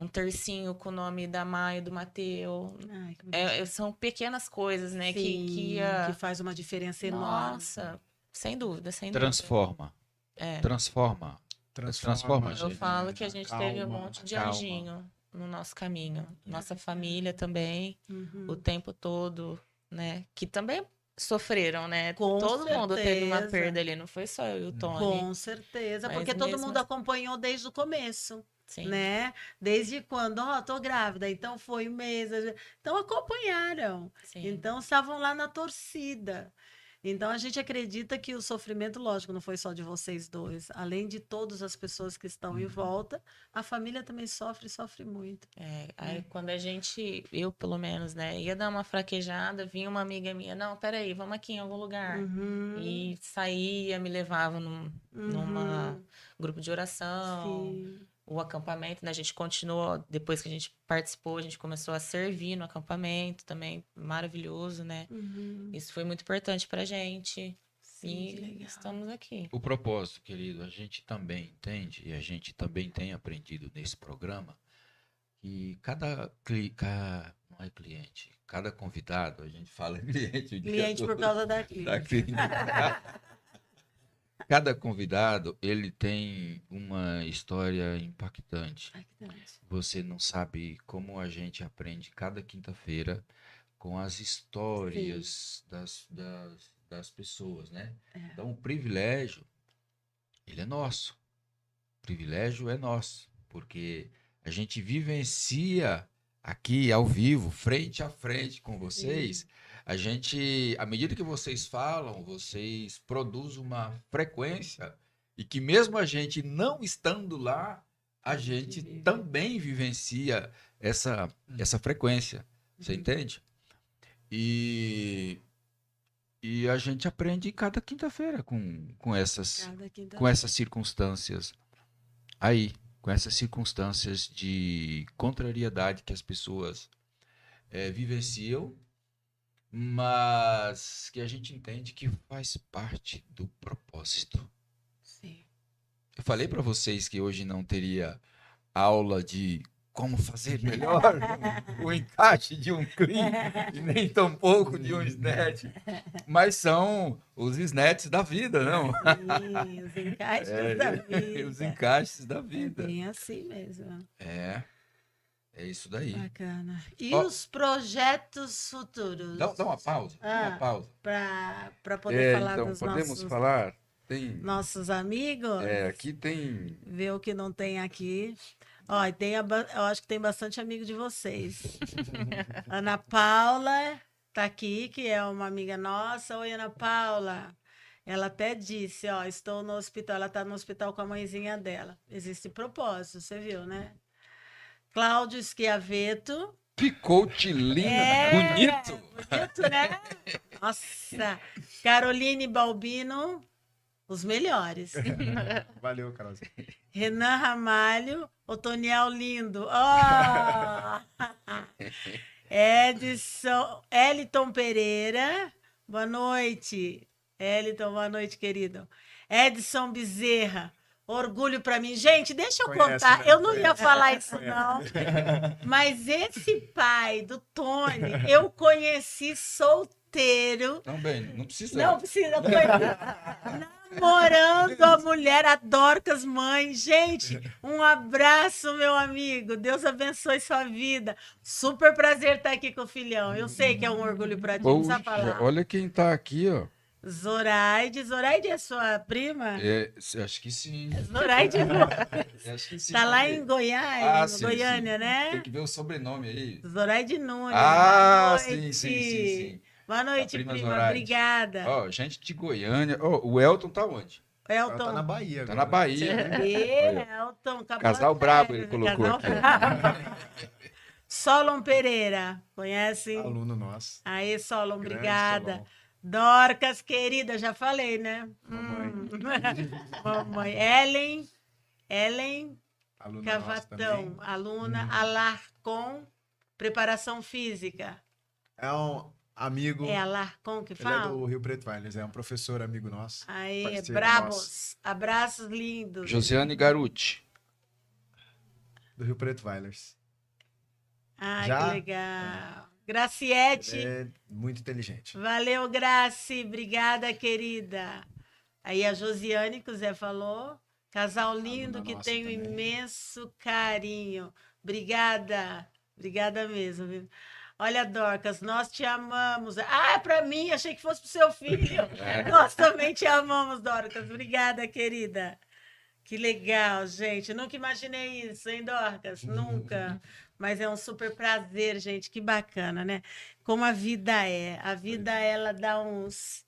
um tercinho com o nome da Maia e do Mateu. Ai, que bonitinho. São pequenas coisas, né? Sim, que faz uma diferença enorme. Nossa, sem dúvida, sem Transforma. dúvida. Transforma. Transforma, Eu gente. falo que a gente teve um Calma, monte de calma. anjinho no nosso caminho. Nossa família também, Uhum. o tempo todo, né? Que também sofreram, né? Com Todo mundo teve uma certeza. perda ali, não foi só eu e o Tony. Com certeza, Mas porque todo mesmo mundo assim- acompanhou desde o começo, Sim. né? Desde quando, tô grávida, então foi um mês. Então acompanharam. Sim. Então estavam lá na torcida. Então a gente acredita que o sofrimento, lógico, não foi só de vocês dois. Além de todas as pessoas que estão em volta, a família também sofre muito. Aí quando eu pelo menos, né, ia dar uma fraquejada, vinha uma amiga minha, não, peraí, vamos aqui em algum lugar. Uhum, E saía, me levava numa grupo de oração, sim. o acampamento, né, a gente continuou, depois que a gente participou, a gente começou a servir no acampamento também, maravilhoso, né? Uhum. Isso foi muito importante pra gente. Sim, que E legal. estamos aqui. O propósito, querido, a gente também entende e a gente também tem aprendido nesse programa que não é cliente, cada convidado, a gente fala cliente o dia Cliente por todo, causa da da clínica. clínica. Cada convidado, ele tem uma história impactante. Você não sabe como a gente aprende cada quinta-feira com as histórias das pessoas, né? Então, o privilégio, ele é nosso. O privilégio é nosso, porque a gente vivencia aqui ao vivo, frente a frente com vocês. A gente, à medida que vocês falam, vocês produzem uma frequência e que mesmo a gente não estando lá, a gente também vivencia essa frequência. Você entende? E a gente aprende cada quinta-feira com essas circunstâncias aí, com essas circunstâncias de contrariedade que as pessoas vivenciam, mas que a gente entende que faz parte do propósito. Sim. Eu falei para vocês que hoje não teria aula de como fazer melhor o encaixe de um clean e nem tampouco de um SNET, mas são os SNETs da vida, não? Sim, os encaixes da vida. Os encaixes da vida. É bem assim mesmo. É isso daí. Bacana. E os projetos futuros? Dá uma pausa. Uma pausa. Para poder falar então, dos podemos falar? nossos amigos? Aqui tem... Ver o que não tem aqui. Ó, eu acho que tem bastante amigo de vocês. Ana Paula tá aqui, que é uma amiga nossa. Oi, Ana Paula. Ela até disse, ó, estou no hospital. Ela tá no hospital com a mãezinha dela. Existe propósito, você viu, né? Cláudio Schiavetto. Picote lindo, bonito. Bonito, né? Nossa. Caroline Balbino, os melhores. Valeu, Carolzinha. Renan Ramalho, Otoniel lindo. Oh! Eliton Pereira, boa noite. Eliton, boa noite, querido. Edson Bezerra, orgulho para mim. Gente, deixa eu contar. Né? Eu não ia falar isso, não. Mas esse pai do Tony, eu conheci solteiro. Também, não precisa. Não precisa. Namorando a mulher, a Dorcas mãe. Gente, um abraço, meu amigo. Deus abençoe sua vida. Super prazer estar aqui com o filhão. Eu sei que é um orgulho para ti, não precisa falar. Olha quem tá aqui, ó. Zoraide. Zoraide é sua prima? Acho que sim. Zoraide acho que sim. tá lá em Goiânia, sim, Goiânia, né? Tem que ver o sobrenome aí. Zoraide Nunes. Sim. Boa noite, prima. Obrigada. Ó, gente de Goiânia. Ó, o Elton tá onde? Elton. Tá na Bahia agora. Tá na Bahia. Né? Elton. Casal brabo ele colocou aqui. Solon Pereira. Conhece? Aluno nosso. Aí, Solon, Grande obrigada. Solon. Dorcas, querida, já falei, né? Mamãe. Mamãe. Ellen Aluna Cavatão, aluna Alarcon, preparação física. É amigo. É Alarcon que Ele é fala? do Rio Preto Vales, é um professor amigo nosso. Aí, parceiro brabos. Abraços lindos. Josiane Garuti. Do Rio Preto Vales. Ai, Já? que legal. Graciete. É muito inteligente. Valeu, Graci. Obrigada, querida. Aí a Josiane, que o Zé falou. Casal lindo Aluna que nossa tem um também. imenso carinho. Obrigada. Obrigada mesmo, viu? Olha, Dorcas, nós te amamos. Ah, é para mim, achei que fosse para o seu filho. Nós também te amamos, Dorcas. Obrigada, querida. Que legal, gente. Nunca imaginei isso, hein, Dorcas? Nunca. Mas é um super prazer, gente. Que bacana, né? Como a vida é. A vida, ela dá uns.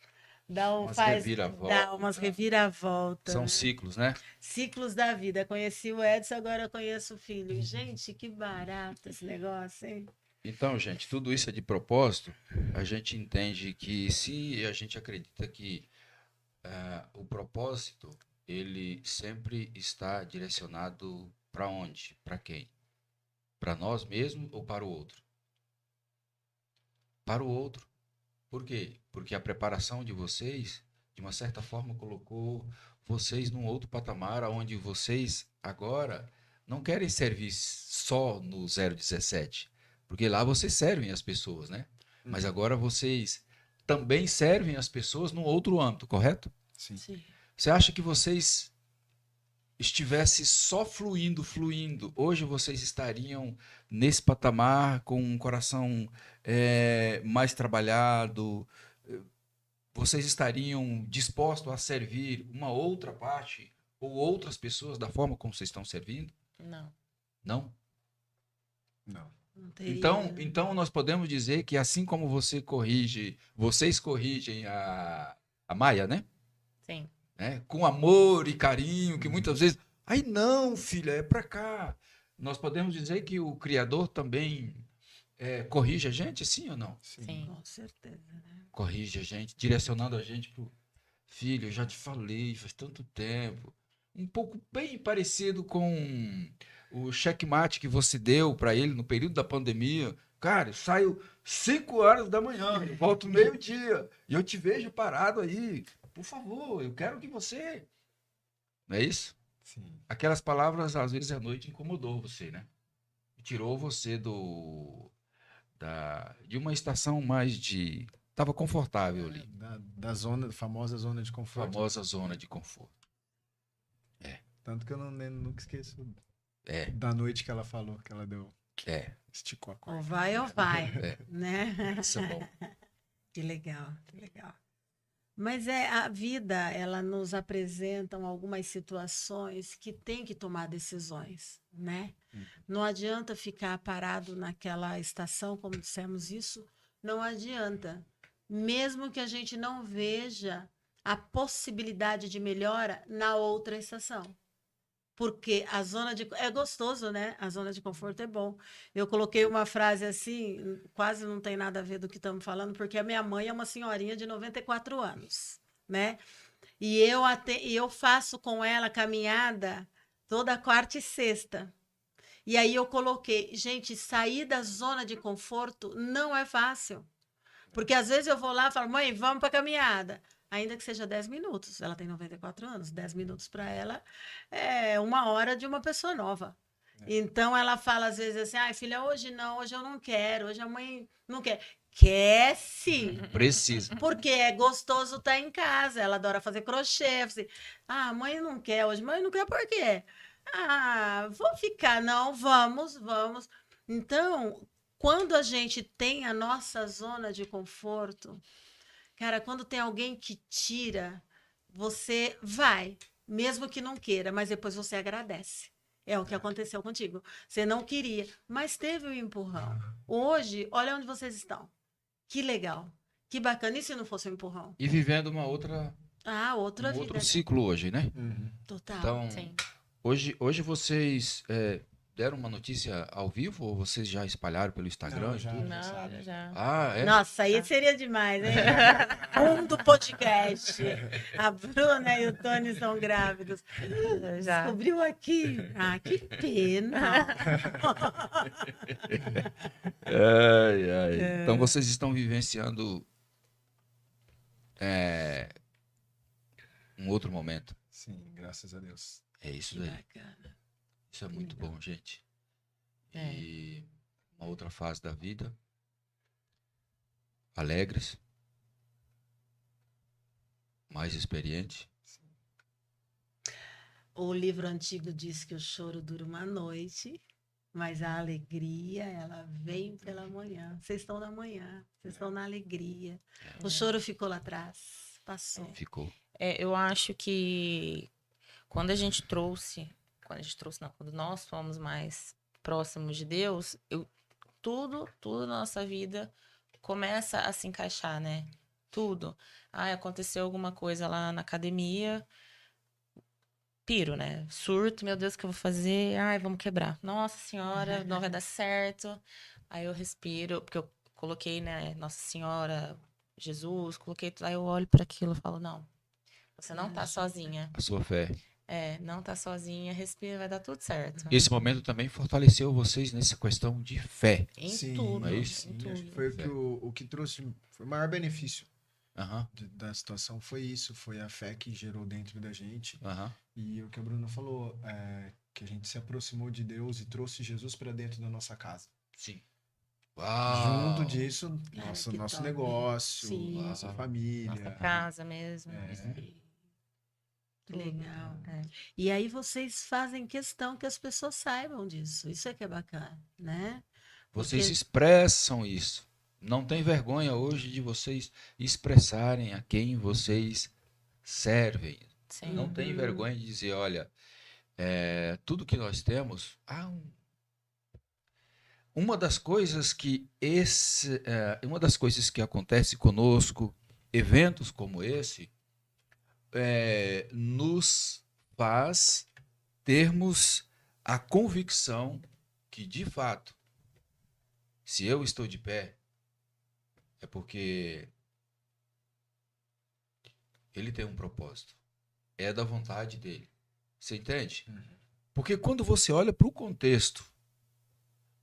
Umas Dá reviravoltas. umas reviravoltas. São né? ciclos, né? Ciclos da vida. Conheci o Edson, agora eu conheço o filho. E, gente, que barato esse negócio, hein? Então, gente, tudo isso é de propósito. A gente entende que se a gente acredita que o propósito, ele sempre está direcionado para onde? Para quem? Para nós mesmos ou para o outro? Para o outro. Por quê? Porque a preparação de vocês, de uma certa forma, colocou vocês num outro patamar, onde vocês agora não querem servir só no 017, porque lá vocês servem as pessoas, né? Mas agora vocês também servem as pessoas num outro âmbito, correto? Sim. Sim. Você acha que vocês estivesse só fluindo, hoje vocês estariam nesse patamar com um coração mais trabalhado? Vocês estariam dispostos a servir uma outra parte ou outras pessoas da forma como vocês estão servindo? Não. Não? Não. Não teria, Então, né? então nós podemos dizer que assim como vocês corrigem a Maia, né? Sim. Né? Com amor e carinho, que muitas vezes, ai não, filha, é para cá. Nós podemos dizer que o Criador também corrige a gente, sim ou não? Sim. Com certeza, né? Corrige a gente, direcionando a gente pro filho, eu já te falei, faz tanto tempo. Um pouco bem parecido com o checkmate que você deu para ele no período da pandemia. Cara, eu saio 5 horas da manhã, eu volto meio-dia e eu te vejo parado aí. Por favor, eu quero que você. Não é isso? Sim. Aquelas palavras, às vezes, à noite incomodou você, né? Tirou você de uma estação mais de. Estava confortável ali. Da zona, famosa zona de conforto. Famosa zona de conforto. Tanto que eu nunca esqueço É, da noite que ela falou, que ela deu. Esticou a Ou corda. vai ou vai, né? isso é bom. Que legal, que legal. Mas a vida, ela nos apresenta algumas situações que tem que tomar decisões, né? Não adianta ficar parado naquela estação, como dissemos isso, não adianta. Mesmo que a gente não veja a possibilidade de melhora na outra estação. Porque a zona de... É gostoso, né? A zona de conforto é bom. Eu coloquei uma frase assim, quase não tem nada a ver do que estamos falando, porque a minha mãe é uma senhorinha de 94 anos, né? E eu faço com ela caminhada toda quarta e sexta. E aí eu coloquei, gente, sair da zona de conforto não é fácil. Porque às vezes eu vou lá e falo, mãe, vamos para caminhada. Ainda que seja 10 minutos. Ela tem 94 anos, 10 minutos para ela é 1 hora de uma pessoa nova. Então ela fala às vezes assim, ai filha, hoje não, hoje eu não quero, hoje a mãe não quer. Quer sim. Preciso. Porque é gostoso estar em casa. Ela adora fazer crochê. Assim, mãe não quer hoje. Mãe não quer por quê? Vou ficar. Não, vamos. Então, quando a gente tem a nossa zona de conforto, cara, quando tem alguém que tira, você vai, mesmo que não queira, mas depois você agradece. É o que aconteceu contigo. Você não queria, mas teve o empurrão. Hoje, olha onde vocês estão. Que legal. Que bacana. E se não fosse um empurrão? E vivendo uma outra, Outra vida. outro ciclo hoje, né? Uhum. Total. Então, Sim. hoje vocês, deram uma notícia ao vivo ou vocês já espalharam pelo Instagram? Não, e já. tudo? Não, sabe. já. Ah, é? Nossa, aí seria demais, hein? Do podcast. A Bruna e o Tony são grávidos. Já. Descobriu aqui. Ah, que pena. Ai, ai. Então vocês estão vivenciando um outro momento. Sim, graças a Deus. É isso Que daí. bacana. Isso é muito legal. bom, gente. É. E uma outra fase da vida. Alegres. Mais experiente. O livro antigo diz que o choro dura uma noite, mas a alegria, ela vem pela manhã. Vocês estão na manhã, vocês estão na alegria. O choro ficou lá atrás, passou. Ficou. Eu acho que quando quando nós fomos mais próximos de Deus, tudo na nossa vida começa a se encaixar, né? Tudo. Aconteceu alguma coisa lá na academia, piro, né? Surto, meu Deus, o que eu vou fazer? Vamos quebrar. Nossa Senhora, não vai dar certo. Aí eu respiro, porque eu coloquei, né, Nossa Senhora, Jesus, coloquei tudo. Aí eu olho para aquilo e falo, não, você não tá sozinha. A sua fé. Não tá sozinha, respira, vai dar tudo certo. Esse momento também fortaleceu vocês nessa questão de fé. Em Sim, tudo, não é isso? em Sim, acho que tudo. foi o que trouxe, foi o maior benefício Aham, da situação, foi isso, foi a fé que gerou dentro da gente. aham. E o que a Bruna falou, que a gente se aproximou de Deus e trouxe Jesus para dentro da nossa casa. Sim. Uau! Junto disso, Ai, nosso que top. negócio, Sim. nossa família. Nossa casa mesmo. Que legal. É. E aí vocês fazem questão que as pessoas saibam disso. Isso é que é bacana, né? Vocês Porque- expressam isso. Não tem vergonha hoje de vocês expressarem a quem vocês servem. Sim. Não tem Uhum. vergonha de dizer, olha, tudo que nós temos, uma das coisas uma das coisas que acontece conosco, eventos como esse, nos faz termos a convicção que, de fato, se eu estou de pé, é porque ele tem um propósito. É da vontade dele. Você entende? Porque quando você olha para o contexto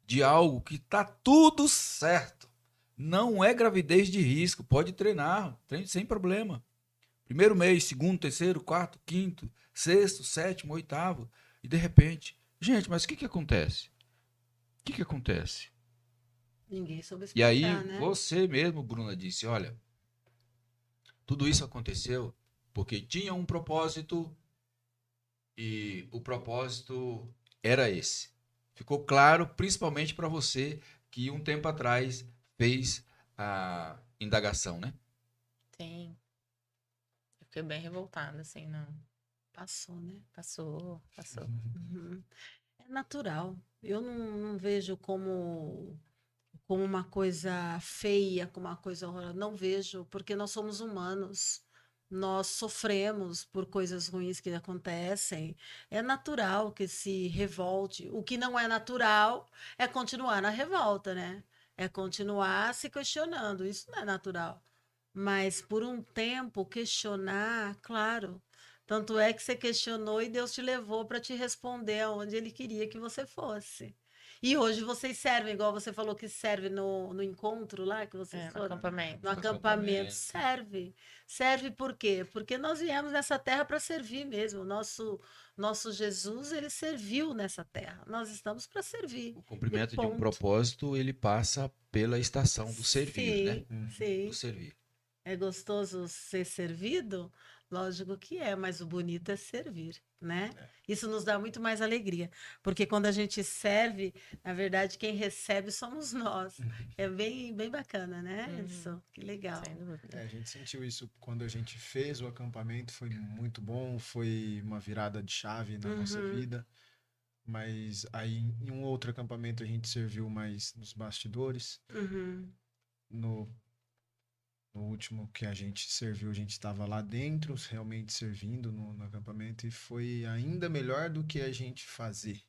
de algo que está tudo certo, não é gravidez de risco, pode treinar, treine sem problema. Primeiro mês, segundo, terceiro, quarto, quinto, sexto, sétimo, oitavo, e de repente, gente, mas o que acontece? O que acontece? Ninguém soube E aí, explicar, né? você mesmo, Bruna, disse, olha, tudo isso aconteceu porque tinha um propósito e o propósito era esse. Ficou claro, principalmente para você que um tempo atrás fez a indagação, né? Sim. Eu fiquei bem revoltada, assim, não. Passou, né? Passou. Uhum. É natural. Eu não vejo como uma coisa feia, como uma coisa horrorosa. Não vejo, porque nós somos humanos. Nós sofremos por coisas ruins que acontecem. É natural que se revolte. O que não é natural é continuar na revolta, né? É continuar se questionando. Isso não é natural. Mas por um tempo questionar, claro. Tanto é que você questionou e Deus te levou para te responder aonde Ele queria que você fosse. E hoje vocês servem, igual você falou que serve no encontro lá que vocês No foram. acampamento. No acampamento. acampamento. Serve. Serve por quê? Porque nós viemos nessa terra para servir mesmo. Nosso Jesus, ele serviu nessa terra. Nós estamos para servir. O cumprimento E de um ponto. propósito, ele passa pela estação do servir, né? Sim. Do servir. É gostoso ser servido? Lógico que é, mas o bonito é servir, né? Isso nos dá muito mais alegria, porque quando a gente serve, na verdade, quem recebe somos nós. É bem, bem bacana, né? Uhum. Isso, que legal. Sem dúvida. A gente sentiu isso quando a gente fez o acampamento, foi muito bom, foi uma virada de chave na nossa vida. Mas aí em um outro acampamento a gente serviu mais nos bastidores. Uhum. No último que a gente serviu, a gente estava lá dentro, realmente servindo no acampamento, e foi ainda melhor do que a gente fazer.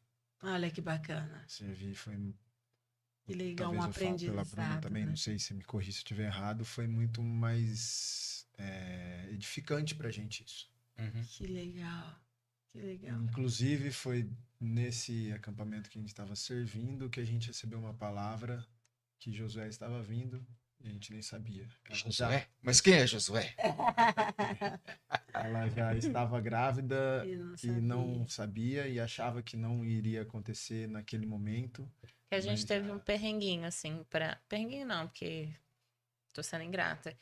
Olha que bacana. Servir foi, Que legal, talvez um eu falo pela Bruna aprendizado, também, né? não sei se me corrija se eu estiver errado, foi muito mais edificante pra gente isso. Uhum. Que legal. Que legal. Inclusive, foi nesse acampamento que a gente estava servindo que a gente recebeu uma palavra que Josué estava vindo e a gente nem sabia. Josué? Mas quem é Josué? Ela já estava grávida E não e não sabia. sabia e achava que não iria acontecer naquele momento. Que a gente Mas teve um perrenguinho, assim, perrenguinho não, porque tô sendo ingrata.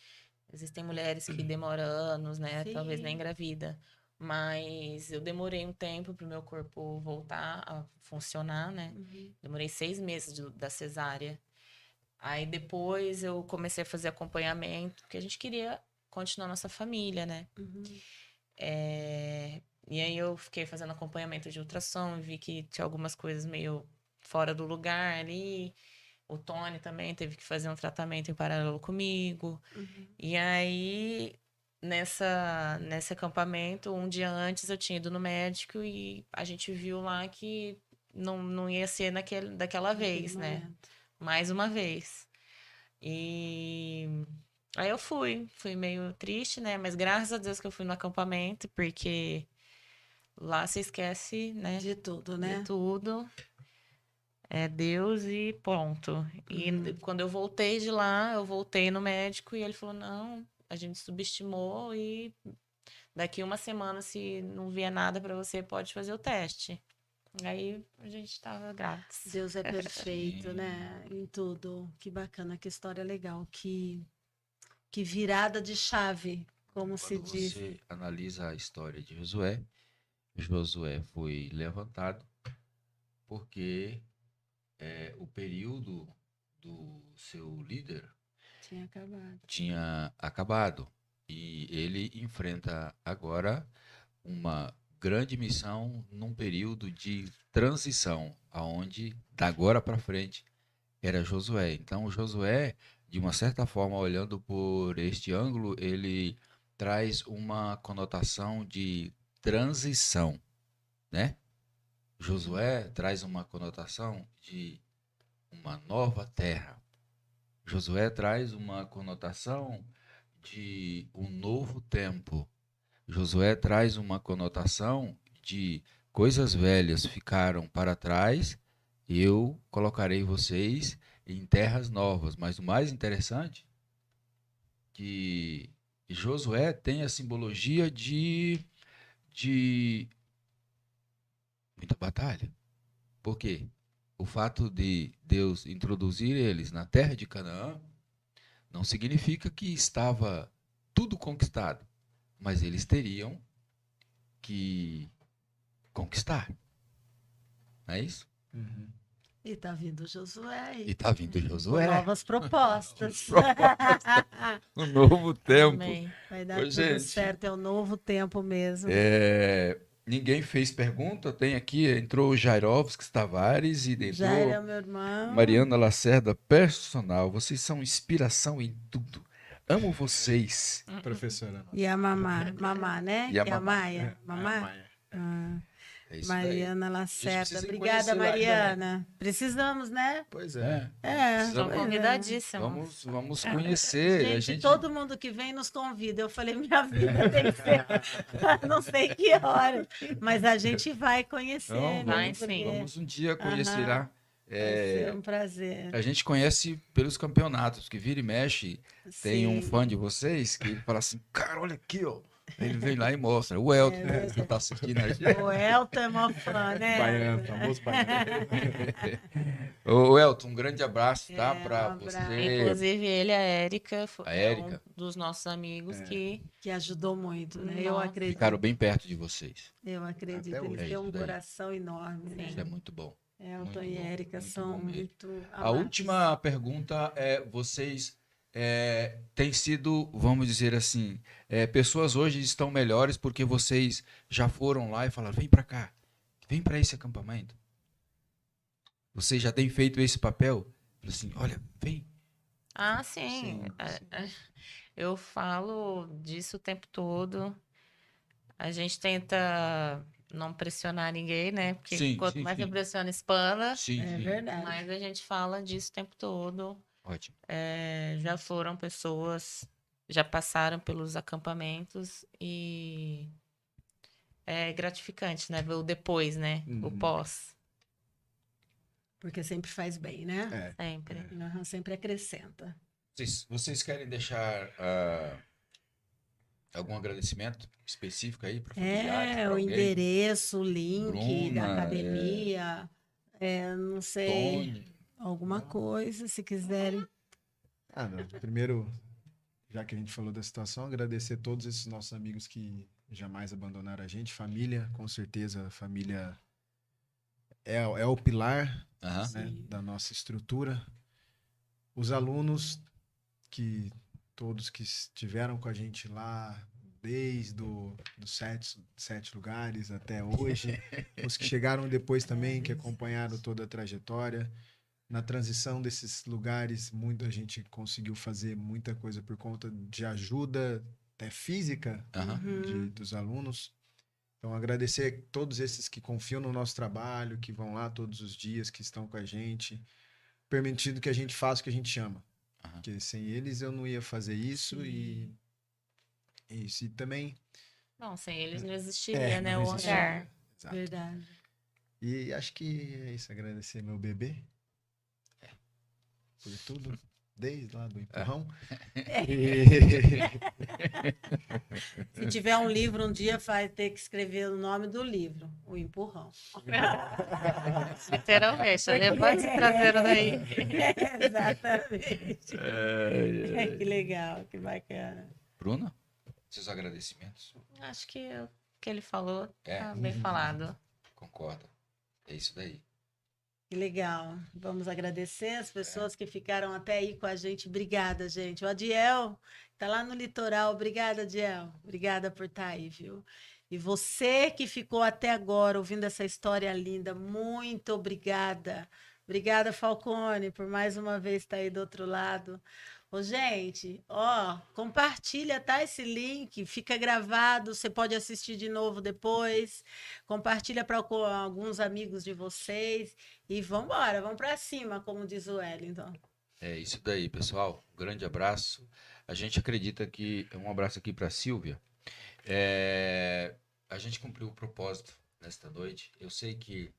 Existem mulheres que demoram anos, né? Talvez nem Sim. engravida. Mas eu demorei um tempo pro meu corpo voltar a funcionar, né? Uhum. Demorei 6 meses da cesárea. Aí depois eu comecei a fazer acompanhamento, porque a gente queria continuar nossa família, né? Uhum. E aí eu fiquei fazendo acompanhamento de ultrassom, vi que tinha algumas coisas meio fora do lugar ali. O Tony também teve que fazer um tratamento em paralelo comigo. Uhum. E aí, nesse acampamento, um dia antes eu tinha ido no médico e a gente viu lá que não ia ser daquela Naquele vez, né? momento. Mais uma vez. E aí eu fui meio triste, né? Mas graças a Deus que eu fui no acampamento, porque lá você esquece, né? De tudo, De né? tudo. É Deus e ponto. E Uhum. quando eu voltei de lá, eu voltei no médico e ele falou: não, a gente subestimou e daqui uma semana, se não vier nada pra você, pode fazer o teste. Aí a gente tava grátis. Deus é perfeito, Sim. né? Em tudo. Que bacana, que história legal. Que virada de chave, como se Quando diz. você analisa a história de Josué, Josué foi levantado porque o período do seu líder Tinha acabado. tinha acabado e ele enfrenta agora uma grande missão num período de transição, aonde da agora para frente era Josué. Então Josué, de uma certa forma, olhando por este ângulo, ele traz uma conotação de transição, né? Josué traz uma conotação de uma nova terra. Josué traz uma conotação de um novo tempo. Josué traz uma conotação de coisas velhas ficaram para trás, eu colocarei vocês em terras novas. Mas o mais interessante que Josué tem a simbologia de muita batalha. Por quê? O fato de Deus introduzir eles na terra de Canaã não significa que estava tudo conquistado, mas eles teriam que conquistar. Não é isso? Uhum. E tá vindo Josué E aí, está vindo com Josué, novas propostas. um novo tempo. Amém. Vai dar Ô, tudo gente, certo, é o novo tempo mesmo. ninguém fez pergunta. Tem aqui, entrou o Jairovskis Tavares e Já era entrou meu irmão. Mariana Lacerda, personal. Vocês são inspiração em tudo. Amo vocês. Professora. E a Mamá, né? E a Que é a Mamá. Maia. Mamá? Ah, É isso daí. Mariana precisa Lacerda. ir Obrigada, conhecer lá Mariana. Precisamos, né? Pois é. São Pois é. convidadíssimos. Vamos conhecer. A gente Todo mundo que vem nos convida. Eu falei, minha vida tem que ser, não sei que hora, mas a gente vai conhecer, Não, né? vai Porque sim. vamos um dia conhecer Aham. lá. vai ser um prazer. A gente conhece pelos campeonatos, que vira e mexe. Tem um Sim. fã de vocês que fala assim, cara, olha aqui, ó. Ele vem lá e mostra. O Elton, É que tá assistindo a gente. O Elton é uma fã, né? Baiano, famoso baiano. Ô, Elton, um grande abraço, tá? É, Pra um abraço. você. Inclusive, ele e a Érica A é Érica. um dos nossos amigos que Que ajudou muito, né? Eu Nossa. acredito. Ficaram bem perto de vocês. Eu acredito. Até Eles hoje. têm um É isso daí. coração enorme, né? Isso é muito bom. Elton muito e bom, Érica muito são bom mesmo. muito A amados. última pergunta é: vocês têm sido, vamos dizer assim, pessoas hoje estão melhores porque vocês já foram lá e falaram: vem para cá, vem para esse acampamento. Vocês já têm feito esse papel? Assim, olha, vem. Ah, sim. Eu falo disso o tempo todo. A gente tenta não pressionar ninguém, né? Porque Sim, quanto sim, mais sim. você pressiona, espana. Sim, É sim. verdade. Mas a gente fala disso o tempo todo. Ótimo. Já foram pessoas, já passaram pelos acampamentos e é gratificante, né? Ver o depois, né? O Uhum. pós, Porque sempre faz bem, né? É. sempre. Aham, sempre acrescenta. Vocês querem deixar algum agradecimento específico aí para familiares, É, para o alguém? endereço, o link da Bruna, academia, não sei, Tony. alguma coisa, se quiserem. Ah, não. Primeiro, já que a gente falou da situação, agradecer a todos esses nossos amigos que jamais abandonaram a gente. Família, com certeza, a família é o pilar, Aham. né, Sim. da nossa estrutura. Os alunos, que todos que estiveram com a gente lá, desde dos sete lugares até hoje. Os que chegaram depois também, que acompanharam toda a trajetória. Na transição desses lugares, muita gente conseguiu fazer muita coisa por conta de ajuda até física Aham. dos alunos. Então, agradecer a todos esses que confiam no nosso trabalho, que vão lá todos os dias, que estão com a gente, permitindo que a gente faça o que a gente ama. Aham. Porque sem eles eu não ia fazer isso e também Não, sem eles não existiria, né? não O existia. hangar. Exato. Verdade. E acho que é isso, agradecer meu bebê por tudo, desde lá do empurrão. Se tiver um livro, um dia vai ter que escrever o nome do livro, O Empurrão. Literalmente, levante esse traseiro daí. Exatamente. Que legal, que bacana. Bruna, seus agradecimentos. Acho que o que ele falou É. tá bem falado. Concordo. É isso daí. Que legal. Vamos agradecer as pessoas que ficaram até aí com a gente. Obrigada, gente. O Adiel tá lá no litoral. Obrigada, Adiel. Obrigada por estar aí, viu? E você que ficou até agora ouvindo essa história linda, muito obrigada. Obrigada, Falcone, por mais uma vez estar aí do outro lado. Ô, gente, compartilha, tá? Esse link, fica gravado, você pode assistir de novo depois. Compartilha para alguns amigos de vocês e vamos embora, vamos para cima, como diz o Wellington. É isso daí, pessoal. Um grande abraço. A gente acredita que. Um abraço aqui para Silvia. A gente cumpriu o propósito nesta noite. Eu sei que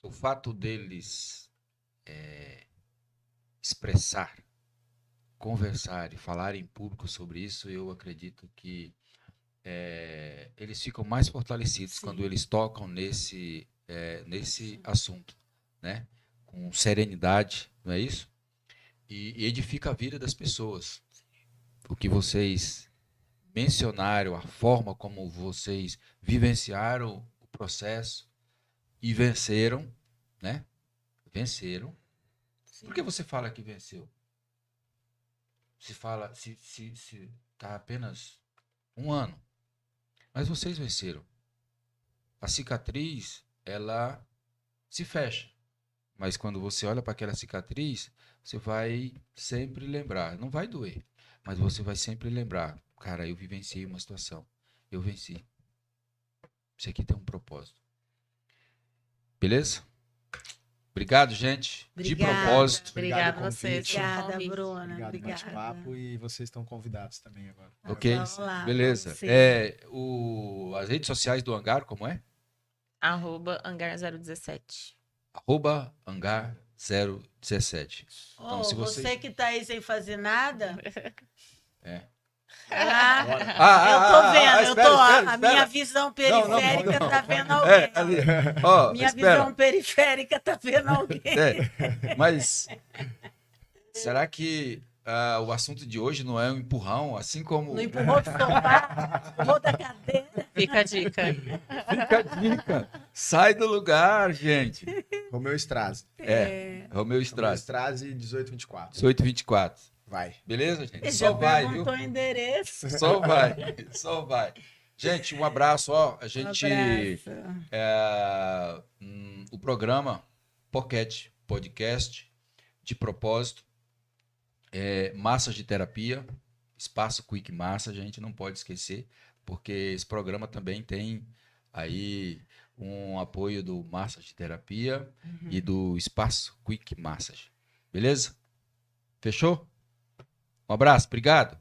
o fato deles expressar, conversar e falar em público sobre isso, eu acredito que eles ficam mais fortalecidos Sim. quando eles tocam nesse assunto, né? Com serenidade, não é isso? E edifica a vida das pessoas. O que vocês mencionaram, a forma como vocês vivenciaram o processo e venceram, né? Venceram. Por que você fala que venceu? Se fala, se tá apenas 1 ano. Mas vocês venceram. A cicatriz, ela se fecha. Mas quando você olha para aquela cicatriz, você vai sempre lembrar. Não vai doer, mas você vai sempre lembrar. Cara, eu vivenciei uma situação. Eu venci. Isso aqui tem um propósito. Beleza? Obrigado, gente. De Obrigada. propósito. Obrigada pelo a vocês. convite. pelo Obrigada, convite. Bruna. Obrigado pelo Obrigada. bate-papo e vocês estão convidados também agora. Ok? Vamos lá, Beleza. vamos sim. As redes sociais do Hangar, como é? @hangar 017. @hangar 017. Então, se você que tá aí sem fazer nada. É. Ah, Ah, eu tô vendo, espera. a minha visão periférica não. tá vendo alguém. Ali. Ó, Minha espera. visão periférica tá vendo alguém. Mas será que o assunto de hoje não é um empurrão, assim como... Não empurrou do sofá, empurrou da cadeira. Fica a dica. Fica a dica. Sai do lugar, gente. Romeu Strazi. Romeu Romeu Strazi. Strazi 1824. 1824. Vai. Beleza, gente? Ele Só já vai, viu? perguntou o endereço. Só vai. Só vai. Gente, um abraço, ó. A gente... abraço. O programa Pocket Podcast, de propósito, massas de terapia, espaço Quick Massage, a gente não pode esquecer, porque esse programa também tem aí um apoio do Massage Terapia e do Espaço Quick Massage. Beleza? Fechou? Um abraço, obrigado.